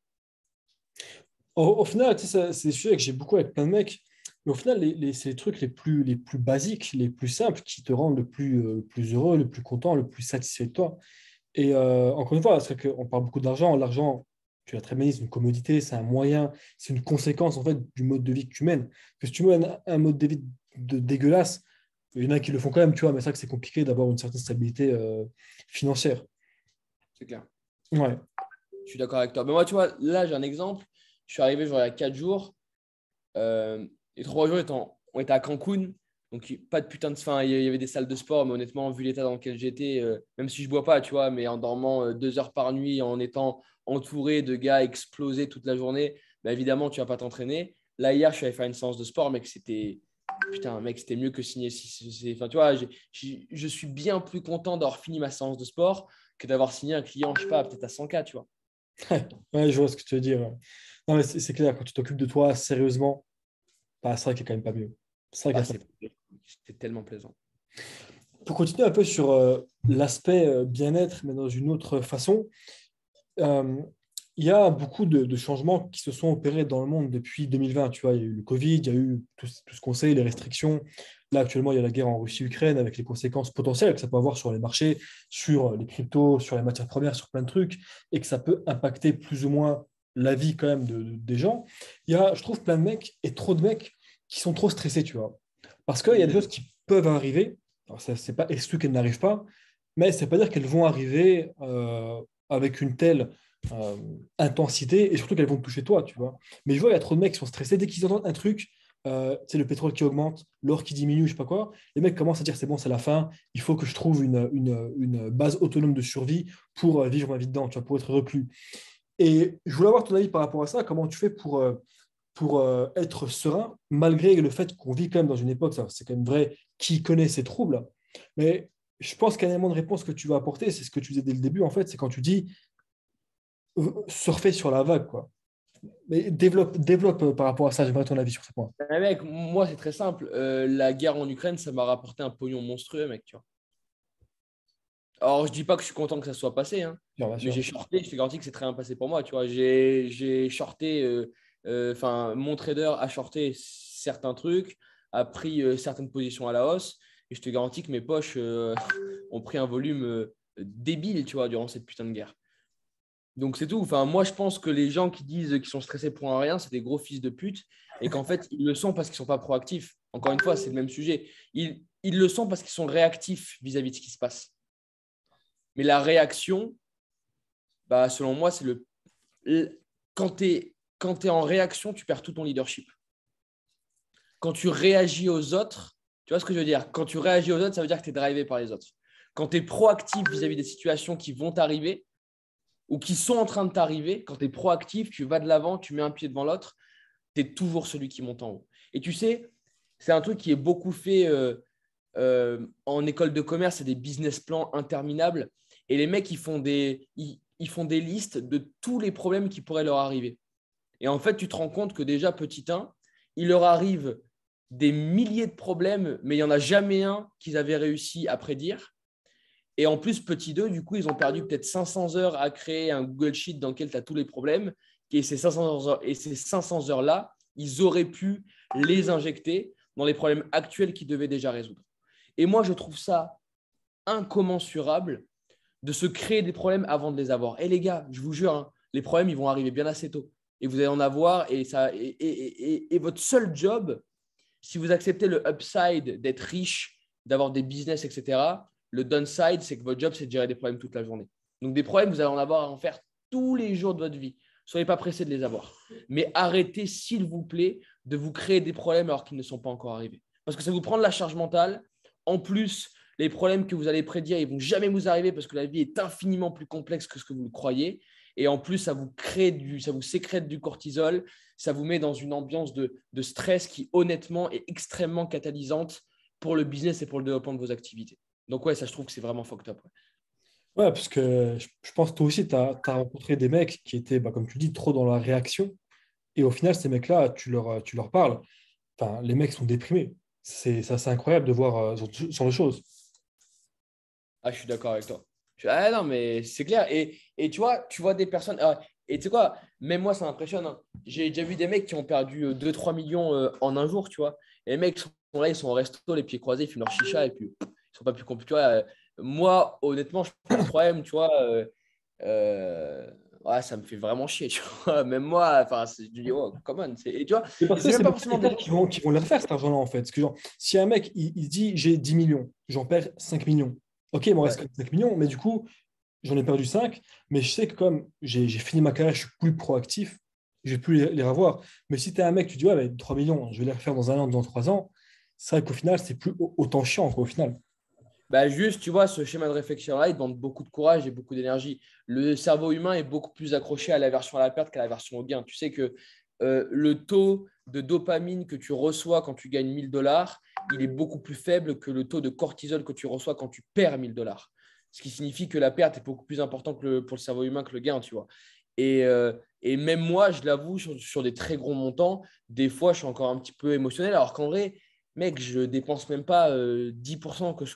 Au final, tu sais, c'est des sujets que j'ai beaucoup avec plein de mecs. Mais au final, c'est les trucs les plus basiques, les plus simples qui te rendent le plus heureux, le plus content, le plus satisfait de toi. Et encore une fois, c'est qu'on parle beaucoup d'argent. L'argent, tu l'as très bien dit, c'est une commodité, c'est un moyen, c'est une conséquence en fait du mode de vie que tu mènes. Parce que si tu mènes un mode de vie dégueulasse, il y en a qui le font quand même, tu vois, mais c'est vrai que c'est compliqué d'avoir une certaine stabilité financière. C'est clair. Ouais. Je suis d'accord avec toi. Mais moi, tu vois, là, j'ai un exemple. Je suis arrivé genre, il y a 4 jours. Les 3 jours, on était à Cancun. Donc, pas de putain de fin. Il y avait des salles de sport, mais honnêtement, vu l'état dans lequel j'étais, même si je ne bois pas, tu vois, mais en dormant 2 heures par nuit, en étant entouré de gars explosés toute la journée, bah, évidemment, tu ne vas pas t'entraîner. Là, hier, je suis allé faire une séance de sport, mec, c'était. Putain, mec, c'était mieux que signer. Enfin, tu vois, je suis bien plus content d'avoir fini ma séance de sport que d'avoir signé un client, je sais pas, peut-être à 100K, tu vois. Ouais, je vois ce que tu veux dire. Non, mais c'est clair, quand tu t'occupes de toi sérieusement, bah, c'est vrai qu'il n'y a quand même pas mieux. C'est vrai qu'il Ah, y a pas. c'était tellement plaisant. Pour continuer un peu sur l'aspect bien-être, mais dans une autre façon, euh, il y a beaucoup de changements qui se sont opérés dans le monde depuis 2020. Tu vois, il y a eu le Covid, il y a eu tout ce qu'on sait, les restrictions. Là, actuellement, il y a la guerre en Russie-Ukraine avec les conséquences potentielles que ça peut avoir sur les marchés, sur les cryptos, sur les matières premières, sur plein de trucs, et que ça peut impacter plus ou moins la vie quand même des gens. Il y a, je trouve, plein de mecs et trop de mecs qui sont trop stressés, tu vois. Parce qu'il y a des choses qui peuvent arriver. Alors, ça, c'est pas exclu qu'elles n'arrivent pas, mais c'est pas dire qu'elles vont arriver avec une telle euh, intensité et surtout qu'elles vont te toucher toi, tu vois. Mais je vois, il y a trop de mecs qui sont stressés dès qu'ils entendent un truc, c'est le pétrole qui augmente, l'or qui diminue, je sais pas quoi. Les mecs commencent à dire c'est bon, c'est la fin, il faut que je trouve une base autonome de survie pour vivre ma vie dedans, tu vois, pour être reclus. Et je voulais avoir ton avis par rapport à ça, comment tu fais pour être serein, malgré le fait qu'on vit quand même dans une époque, ça, c'est quand même vrai, qui connaît ces troubles. Mais je pense qu'un élément de réponse que tu vas apporter, c'est ce que tu disais dès le début, en fait, c'est quand tu dis surfer sur la vague, quoi. Mais développe par rapport à ça, j'aimerais ton avis sur ce point. Mais mec, moi, c'est très simple. La guerre en Ukraine, ça m'a rapporté un pognon monstrueux, mec, tu vois. Alors, je dis pas que je suis content que ça soit passé, hein, Bien mais sûr. j'ai shorté, je te garantis que c'est très bien passé pour moi, tu vois. J'ai shorté, enfin, mon trader a shorté certains trucs, a pris certaines positions à la hausse, et je te garantis que mes poches ont pris un volume débile, tu vois, durant cette putain de guerre. Donc c'est tout. Enfin, moi, je pense que les gens qui disent qu'ils sont stressés pour un rien, c'est des gros fils de pute et qu'en fait, ils le sont parce qu'ils ne sont pas proactifs. Encore une fois, c'est le même sujet. Ils le sont parce qu'ils sont réactifs vis-à-vis de ce qui se passe. Mais la réaction, bah, selon moi, c'est quand tu es en réaction, tu perds tout ton leadership. Quand tu réagis aux autres, tu vois ce que je veux dire? Quand tu réagis aux autres, ça veut dire que tu es drivé par les autres. Quand tu es proactif vis-à-vis des situations qui vont t'arriver, ou qui sont en train de t'arriver, quand tu es proactif, tu vas de l'avant, tu mets un pied devant l'autre, tu es toujours celui qui monte en haut. Et tu sais, c'est un truc qui est beaucoup fait en école de commerce, c'est des business plans interminables. Et les mecs, ils font des listes de tous les problèmes qui pourraient leur arriver. Et en fait, tu te rends compte que déjà, petit 1, il leur arrive des milliers de problèmes, mais il n'y en a jamais un qu'ils avaient réussi à prédire. Et en plus, petit 2, du coup, ils ont perdu peut-être 500 heures à créer un Google Sheet dans lequel tu as tous les problèmes. Et ces 500 heures-là, ils auraient pu les injecter dans les problèmes actuels qu'ils devaient déjà résoudre. Et moi, je trouve ça incommensurable de se créer des problèmes avant de les avoir. Et les gars, je vous jure, hein, les problèmes, ils vont arriver bien assez tôt. Et vous allez en avoir. Et votre seul job, si vous acceptez le upside d'être riche, d'avoir des business, etc., le downside, c'est que votre job, c'est de gérer des problèmes toute la journée. Donc, des problèmes, vous allez en avoir à en faire tous les jours de votre vie. Soyez pas pressés de les avoir. Mais arrêtez, s'il vous plaît, de vous créer des problèmes alors qu'ils ne sont pas encore arrivés. Parce que ça vous prend de la charge mentale. En plus, les problèmes que vous allez prédire, ils ne vont jamais vous arriver parce que la vie est infiniment plus complexe que ce que vous le croyez. Et en plus, ça vous sécrète du cortisol, ça vous met dans une ambiance de stress qui, honnêtement, est extrêmement catalysante pour le business et pour le développement de vos activités. Donc, ouais, ça, je trouve que c'est vraiment fucked up. Ouais, parce que je pense que toi aussi, tu as rencontré des mecs qui étaient, bah, comme tu dis, trop dans la réaction. Et au final, ces mecs-là, tu leur parles. Enfin, les mecs sont déprimés. C'est incroyable de voir ce genre de choses. Ah, je suis d'accord avec toi. Ah non, mais c'est clair. Et tu vois des personnes. Et tu sais quoi, même moi, ça m'impressionne, hein. j'ai déjà vu des mecs qui ont perdu 2-3 millions en un jour, tu vois. Et les mecs sont là, ils sont au resto, les pieds croisés, ils fument leur chicha et puis ils sont pas plus compliqués. Tu vois, moi, honnêtement, je prends le 3M, tu vois. Ouais, ça me fait vraiment chier, tu vois. Même moi, enfin, je dis, oh, come on. Et tu vois, Et et parce que c'est même c'est pas beaucoup forcément de des gens qui vont le refaire cet argent-là, en fait. Parce que, genre, si un mec, il dit j'ai 10 millions, j'en perds 5 millions. Ok, il me reste Ouais. quand même 5 millions, mais du coup, j'en ai perdu 5. Mais je sais que comme j'ai fini ma carrière, je suis plus proactif, je vais plus les revoir. Mais si tu es un mec, tu dis, ouais, mais 3 millions, je vais les refaire dans un an, dans 3 ans, c'est vrai qu'au final, c'est plus autant chiant, quoi, au final. Bah juste, tu vois, ce schéma de réflexion-là, il demande beaucoup de courage et beaucoup d'énergie. Le cerveau humain est beaucoup plus accroché à l'aversion à la perte qu'à l'aversion au gain. Tu sais que le taux de dopamine que tu reçois quand tu gagnes 1000 $, il est beaucoup plus faible que le taux de cortisol que tu reçois quand tu perds 1000 $. Ce qui signifie que la perte est beaucoup plus importante pour le cerveau humain que le gain, tu vois. Et même moi, je l'avoue, sur des très gros montants, des fois, je suis encore un petit peu émotionnel. Alors qu'en vrai, mec, je dépense même pas 10% de ce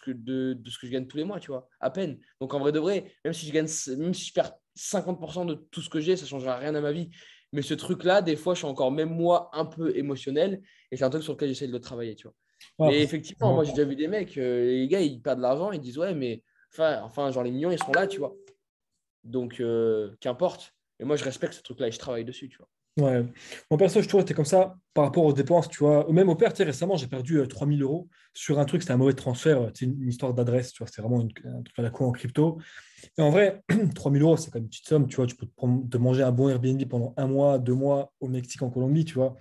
que je gagne tous les mois, tu vois, à peine. Donc en vrai de vrai, même si je perds 50% de tout ce que j'ai, ça ne changera rien à ma vie. Mais ce truc-là, des fois, je suis encore, même moi, un peu émotionnel. Et c'est un truc sur lequel j'essaie de le travailler, tu vois. Ouais, Mais après, effectivement, moi, j'ai déjà vu des mecs, les gars, ils perdent de l'argent, ils disent, ouais, mais enfin, genre, les millions, ils sont là, tu vois. Donc, qu'importe. Et moi, je respecte ce truc-là et je travaille dessus, tu vois. ouais. Mon perso, je trouve, était comme ça par rapport aux dépenses, tu vois. Ou même au père, tu sais, récemment, j'ai perdu 3000 euros sur un truc, c'était un mauvais transfert, c'est une histoire d'adresse, tu vois, c'est vraiment un truc à la con en crypto. Et en vrai, 3000 euros, c'est quand même une petite somme, tu vois, tu peux te manger un bon Airbnb pendant un mois, 2 mois au Mexique, en Colombie, tu vois.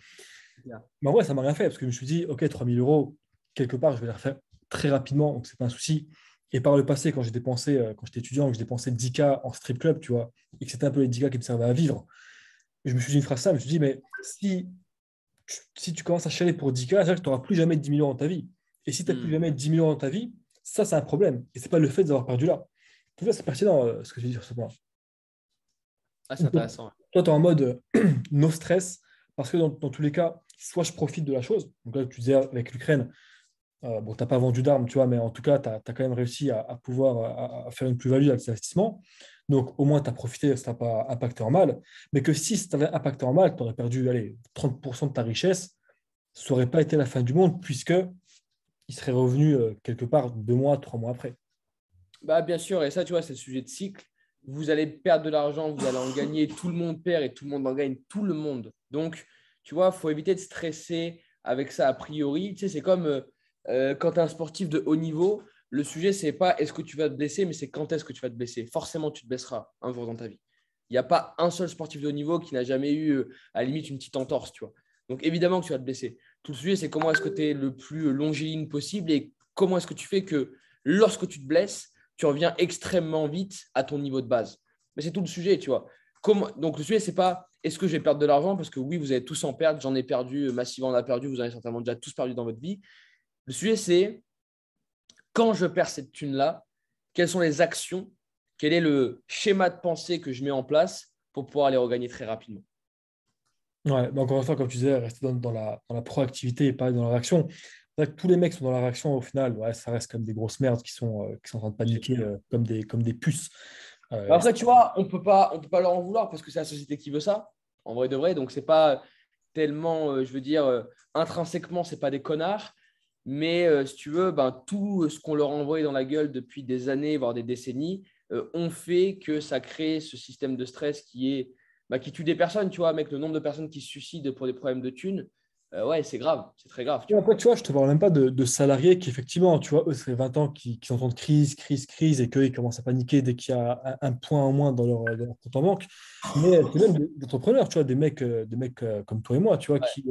Yeah. Mais en vrai, ça m'a rien fait, parce que je me suis dit, ok, 3000 euros, quelque part, je vais les refaire très rapidement, donc c'est pas un souci. Et par le passé, quand j'ai dépensé, quand j'étais étudiant, que je dépensais 10K en strip club, tu vois, et que c'était un peu les 10K qui me servaient à vivre, je me suis dit une phrase simple, je me suis dit, mais si tu commences à chialer pour 10K, c'est-à-dire que tu n'auras plus jamais 10 millions dans ta vie. Et si tu n'as plus Hmm. jamais 10 millions dans ta vie, ça, c'est un problème. Et c'est pas le fait d'avoir perdu là. Tout ça, c'est pertinent, ce que je veux dire sur ce point. Ah, c'est Toi, intéressant. tu es en mode no stress, parce que dans tous les cas, soit je profite de la chose. Donc là, tu disais avec l'Ukraine, bon, tu n'as pas vendu d'armes, tu vois, mais en tout cas, tu as quand même réussi à pouvoir à faire une plus-value avec cet investissement. Donc, au moins, tu as profité, ça t'a pas impacté en mal. Mais que si ça t'avait impacté en mal, tu aurais perdu allez, 30% de ta richesse, ça n'aurait pas été la fin du monde, puisque il serait revenu quelque part 2 mois, 3 mois après. Bah, bien sûr, et ça, tu vois, c'est le sujet de cycle. Vous allez perdre de l'argent, vous allez en gagner, tout le monde perd et tout le monde en gagne, tout le monde. Donc, tu vois, il faut éviter de stresser avec ça a priori. Tu sais, c'est comme quand tu es un sportif de haut niveau, le sujet, c'est pas est-ce que tu vas te blesser, mais c'est quand est-ce que tu vas te blesser. Forcément, tu te blesseras un jour dans ta vie. Il n'y a pas un seul sportif de haut niveau qui n'a jamais eu, à la limite, une petite entorse, tu vois. Donc, évidemment que tu vas te blesser. Tout le sujet, c'est comment est-ce que tu es le plus longiligne possible et comment est-ce que tu fais que lorsque tu te blesses, tu reviens extrêmement vite à ton niveau de base. Mais c'est tout le sujet, tu vois. Donc le sujet, c'est pas est-ce que je vais perdre de l'argent, parce que oui, vous allez tous en perdre, j'en ai perdu, massivement en a perdu, vous en avez certainement déjà tous perdu dans votre vie. Le sujet, c'est quand je perds cette thune-là, quelles sont les actions, quel est le schéma de pensée que je mets en place pour pouvoir les regagner très rapidement. Ouais, mais encore une fois, comme tu disais, rester dans la proactivité et pas dans la réaction. C'est vrai que tous les mecs sont dans la réaction, au final, ouais, ça reste comme des grosses merdes qui sont en train de paniquer comme des puces. Euh, Après, tu vois, on peut pas leur en vouloir parce que c'est la société qui veut ça, en vrai de vrai. Donc, c'est pas tellement, je veux dire, intrinsèquement, c'est pas des connards. Mais si tu veux, ben, tout ce qu'on leur a envoyé dans la gueule depuis des années, voire des décennies, ont fait que ça crée ce système de stress qui tue des personnes. Tu vois, mec, le nombre de personnes qui se suicident pour des problèmes de thunes, ouais, c'est grave, c'est très grave, tu Et vois. après, tu vois, je ne te parle même pas de salariés qui, effectivement, tu vois, eux, ça fait 20 ans qu'ils entendent crise, crise, crise et qu'ils commencent à paniquer dès qu'il y a un point en moins dans leur compte en banque. Mais c'est même des entrepreneurs, tu vois, des mecs comme toi et moi, tu vois, qui,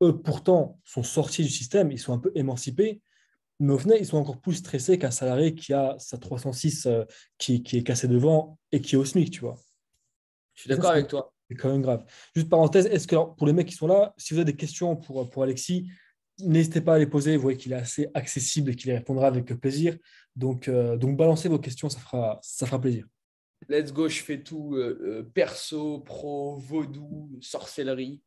eux, pourtant, sont sortis du système, ils sont un peu émancipés, mais au final, ils sont encore plus stressés qu'un salarié qui a sa 306 qui est cassé devant et qui est au SMIC, tu vois. Je suis Et ça, d'accord avec toi. c'est quand même grave. Juste parenthèse, est-ce que alors, pour les mecs qui sont là, si vous avez des questions pour Alexis, n'hésitez pas à les poser. Vous voyez qu'il est assez accessible et qu'il y répondra avec plaisir. Donc balancez vos questions, ça fera plaisir. Let's go, je fais tout, perso, pro, vaudou, sorcellerie.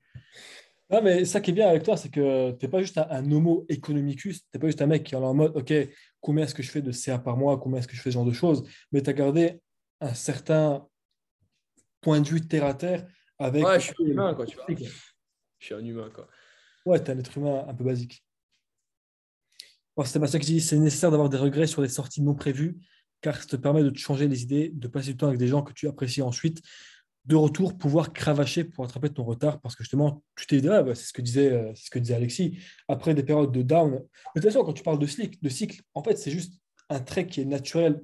Non, mais ça qui est bien avec toi, c'est que tu n'es pas juste un homo economicus, tu n'es pas juste un mec qui est en mode, OK, combien est-ce que je fais de CA par mois, combien est-ce que je fais ce genre de choses, mais tu as gardé un certain point de vue terre à terre avec Ouais, je suis un humain, quoi, tu vois. cycle. Je suis un humain, quoi. Ouais, t'es un être humain un peu basique. Alors, Sébastien qui dit c'est nécessaire d'avoir des regrets sur des sorties non prévues, car ça te permet de te changer les idées, de passer du temps avec des gens que tu apprécies ensuite, de retour, pouvoir cravacher pour attraper ton retard, parce que justement, tu t'es dit, ah, bah, c'est ce que disait Alexis, après des périodes de down. Mais de toute façon, quand tu parles de cycle, en fait, c'est juste un trait qui est naturel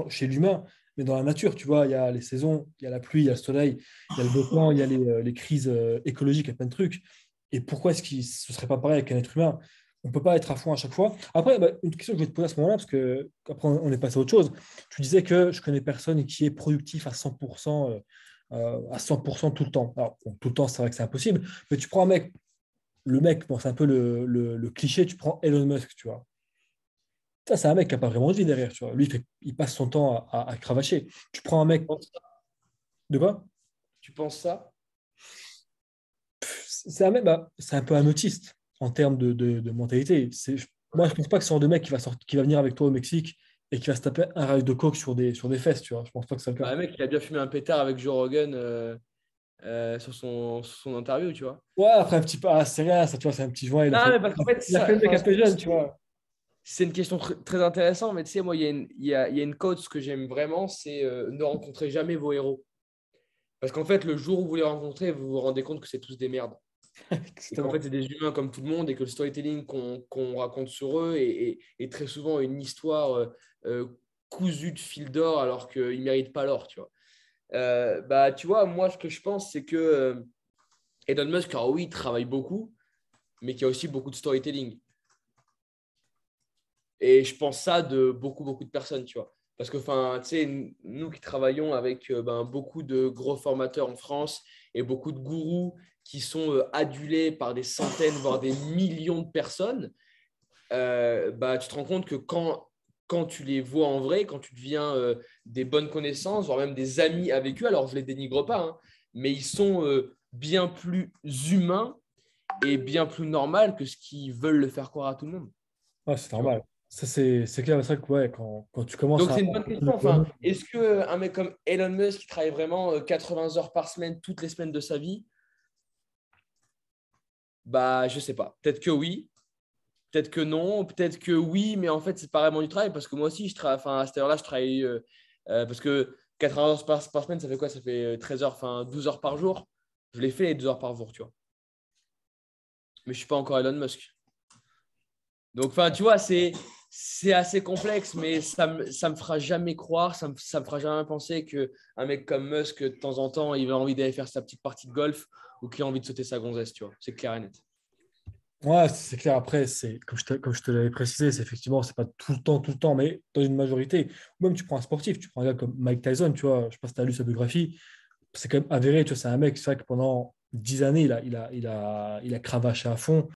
chez l'humain, mais dans la nature, tu vois, il y a les saisons, il y a la pluie, il y a le soleil, il y a le beau temps, il y a les crises écologiques, il y a plein de trucs. Et pourquoi est-ce que ce ne serait pas pareil avec un être humain? On ne peut pas être à fond à chaque fois. Après, bah, une question que je vais te poser à ce moment-là, parce que après on est passé à autre chose. Tu disais que je connais personne qui est productif à 100% tout le temps. Alors, bon, tout le temps, c'est vrai que c'est impossible, mais tu prends un mec, le mec, bon, c'est un peu le cliché, tu prends Elon Musk, tu vois. Ça, c'est un mec qui n'a pas vraiment de vie derrière, tu vois. Lui, il passe son temps à cravacher. Tu prends un mec, de quoi? Tu penses ça? C'est un mec, bah, c'est un peu un autiste en termes de mentalité. Moi, je pense pas que c'est le genre de mec qui va venir avec toi au Mexique et qui va se taper un rail de coke sur des fesses, tu vois. Je pense pas que c'est le Bah, cas. le mec, il a bien fumé un pétard avec Joe Rogan sur son interview, tu vois. Ouais, après un petit peu, c'est rien, ça, tu vois, c'est un petit joint. Non, mais parce qu'en fait, Il a fait ça, le mec enfin, un peu jeune, tu vois. c'est une question très intéressante, mais tu sais, moi, il y a une quote que j'aime vraiment, c'est ne rencontrez jamais vos héros. Parce qu'en fait, le jour où vous les rencontrez, vous vous rendez compte que c'est tous des merdes. Et qu'en Exactement. fait, c'est des humains comme tout le monde et que le storytelling qu'on raconte sur eux est très souvent une histoire euh, cousue de fil d'or alors qu'ils ne méritent pas l'or, tu vois. Bah, tu vois, moi, ce que je pense, c'est que Elon Musk, alors oui, il travaille beaucoup, mais qu'il y a aussi beaucoup de storytelling. Et je pense ça de beaucoup, beaucoup de personnes, tu vois. Parce que, enfin, tu sais, nous qui travaillons avec beaucoup de gros formateurs en France et beaucoup de gourous qui sont adulés par des centaines, voire des millions de personnes, bah, tu te rends compte que quand tu les vois en vrai, quand tu deviens des bonnes connaissances, voire même des amis avec eux, alors je ne les dénigre pas, hein, mais ils sont bien plus humains et bien plus normal que ce qu'ils veulent le faire croire à tout le monde. Ouais, c'est Tu vois. normal. Ça, c'est clair, c'est vrai que ouais, quand tu commences Donc, à. c'est une bonne question. Enfin, est-ce qu'un mec comme Elon Musk qui travaille vraiment 80 heures par semaine, toutes les semaines de sa vie, bah, je sais pas. Peut-être que oui, peut-être que non, peut-être que oui, mais en fait, c'est pas vraiment du travail parce que moi aussi, je travaille, enfin, à cette heure-là, je travaille parce que 80 heures par semaine, ça fait quoi? Ça fait 13 heures, enfin, 12 heures par jour. Je l'ai fait les 12 heures par jour, tu vois. Mais je suis pas encore Elon Musk. Donc, enfin, tu vois, c'est assez complexe, mais ça me fera jamais croire, ça me fera jamais penser qu'un mec comme Musk, de temps en temps, il a envie d'aller faire sa petite partie de golf ou qu'il a envie de sauter sa gonzesse, tu vois. C'est clair et net. Ouais, c'est clair. Après, comme je te l'avais précisé, c'est pas tout le temps, mais dans une majorité. Ou même tu prends un sportif, tu prends un gars comme Mike Tyson, tu vois, je sais pas si tu as lu sa biographie, c'est quand même avéré, tu vois, c'est un mec, c'est vrai que pendant 10 années, il a cravaché à fond.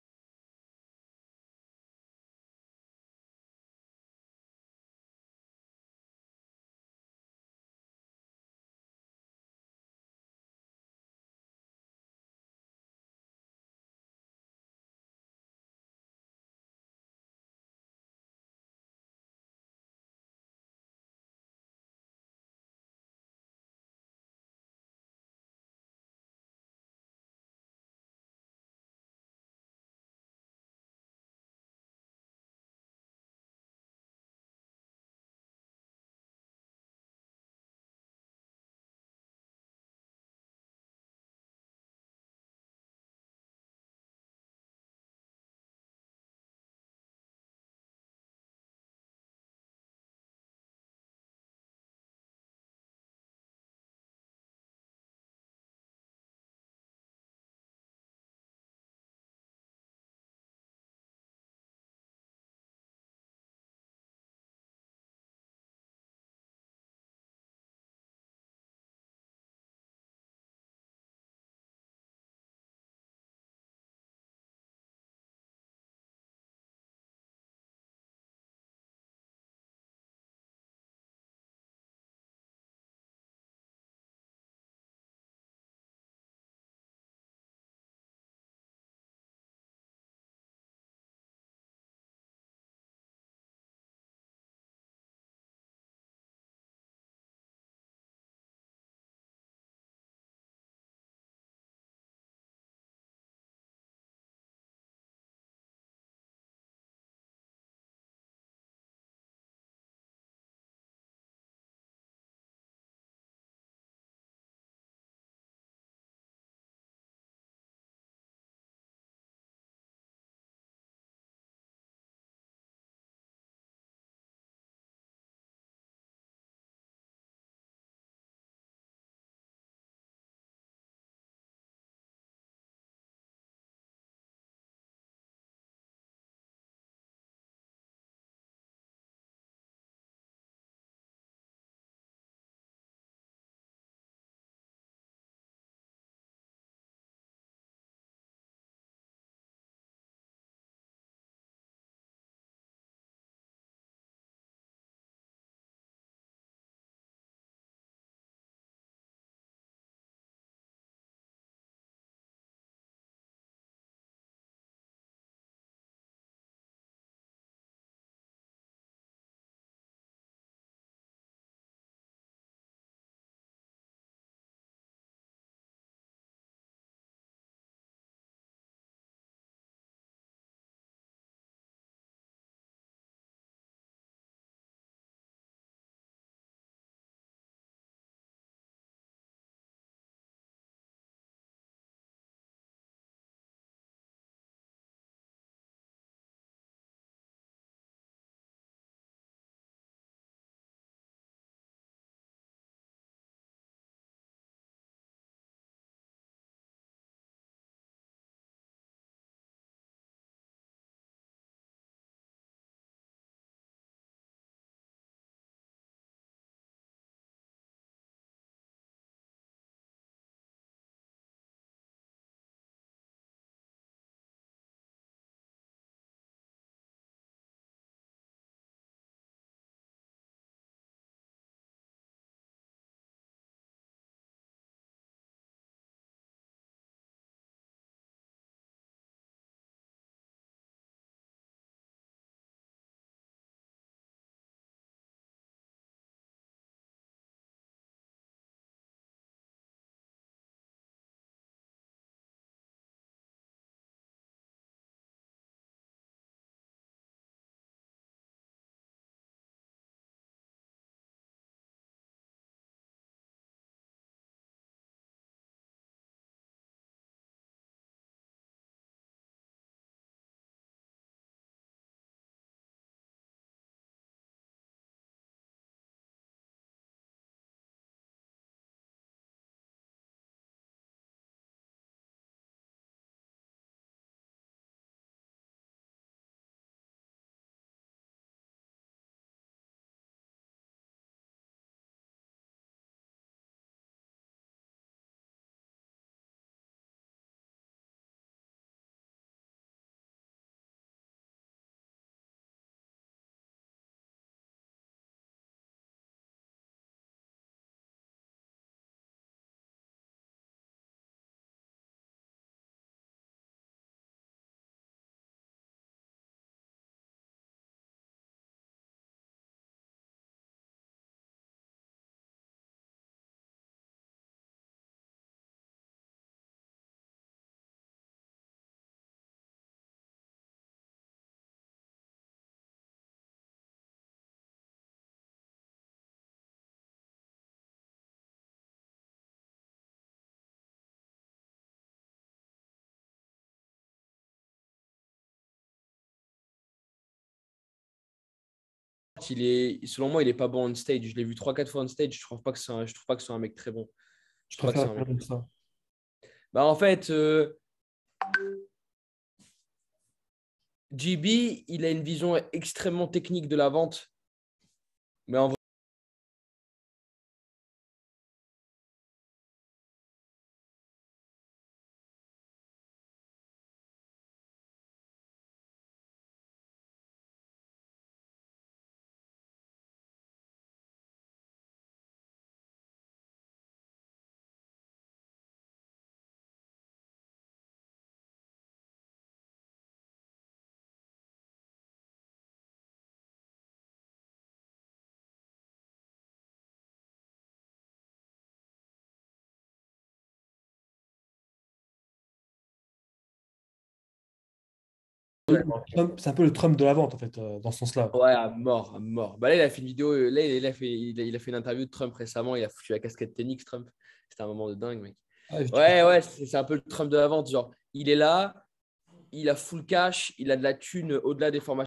selon moi, il est pas bon on stage. Je l'ai vu 3-4 fois on stage. Je trouve pas que je trouve pas que c'est un mec très bon. Je Je trouve pas que c'est préfère un faire mec. comme ça. Bah, en fait, JB, il a une vision extrêmement technique de la vente. Mais en vrai, C'est un peu le Trump de la vente, en fait, dans ce sens-là. ouais, à mort, à mort. Bah, là, il a fait une vidéo. Là, il a fait une interview de Trump récemment. Il a foutu la casquette tennis, Trump. C'était un moment de dingue, mec. Ah, Ouais, ouais, c'est un peu le Trump de la vente. Genre, il est là, il a full cash, il a de la thune au-delà des formations.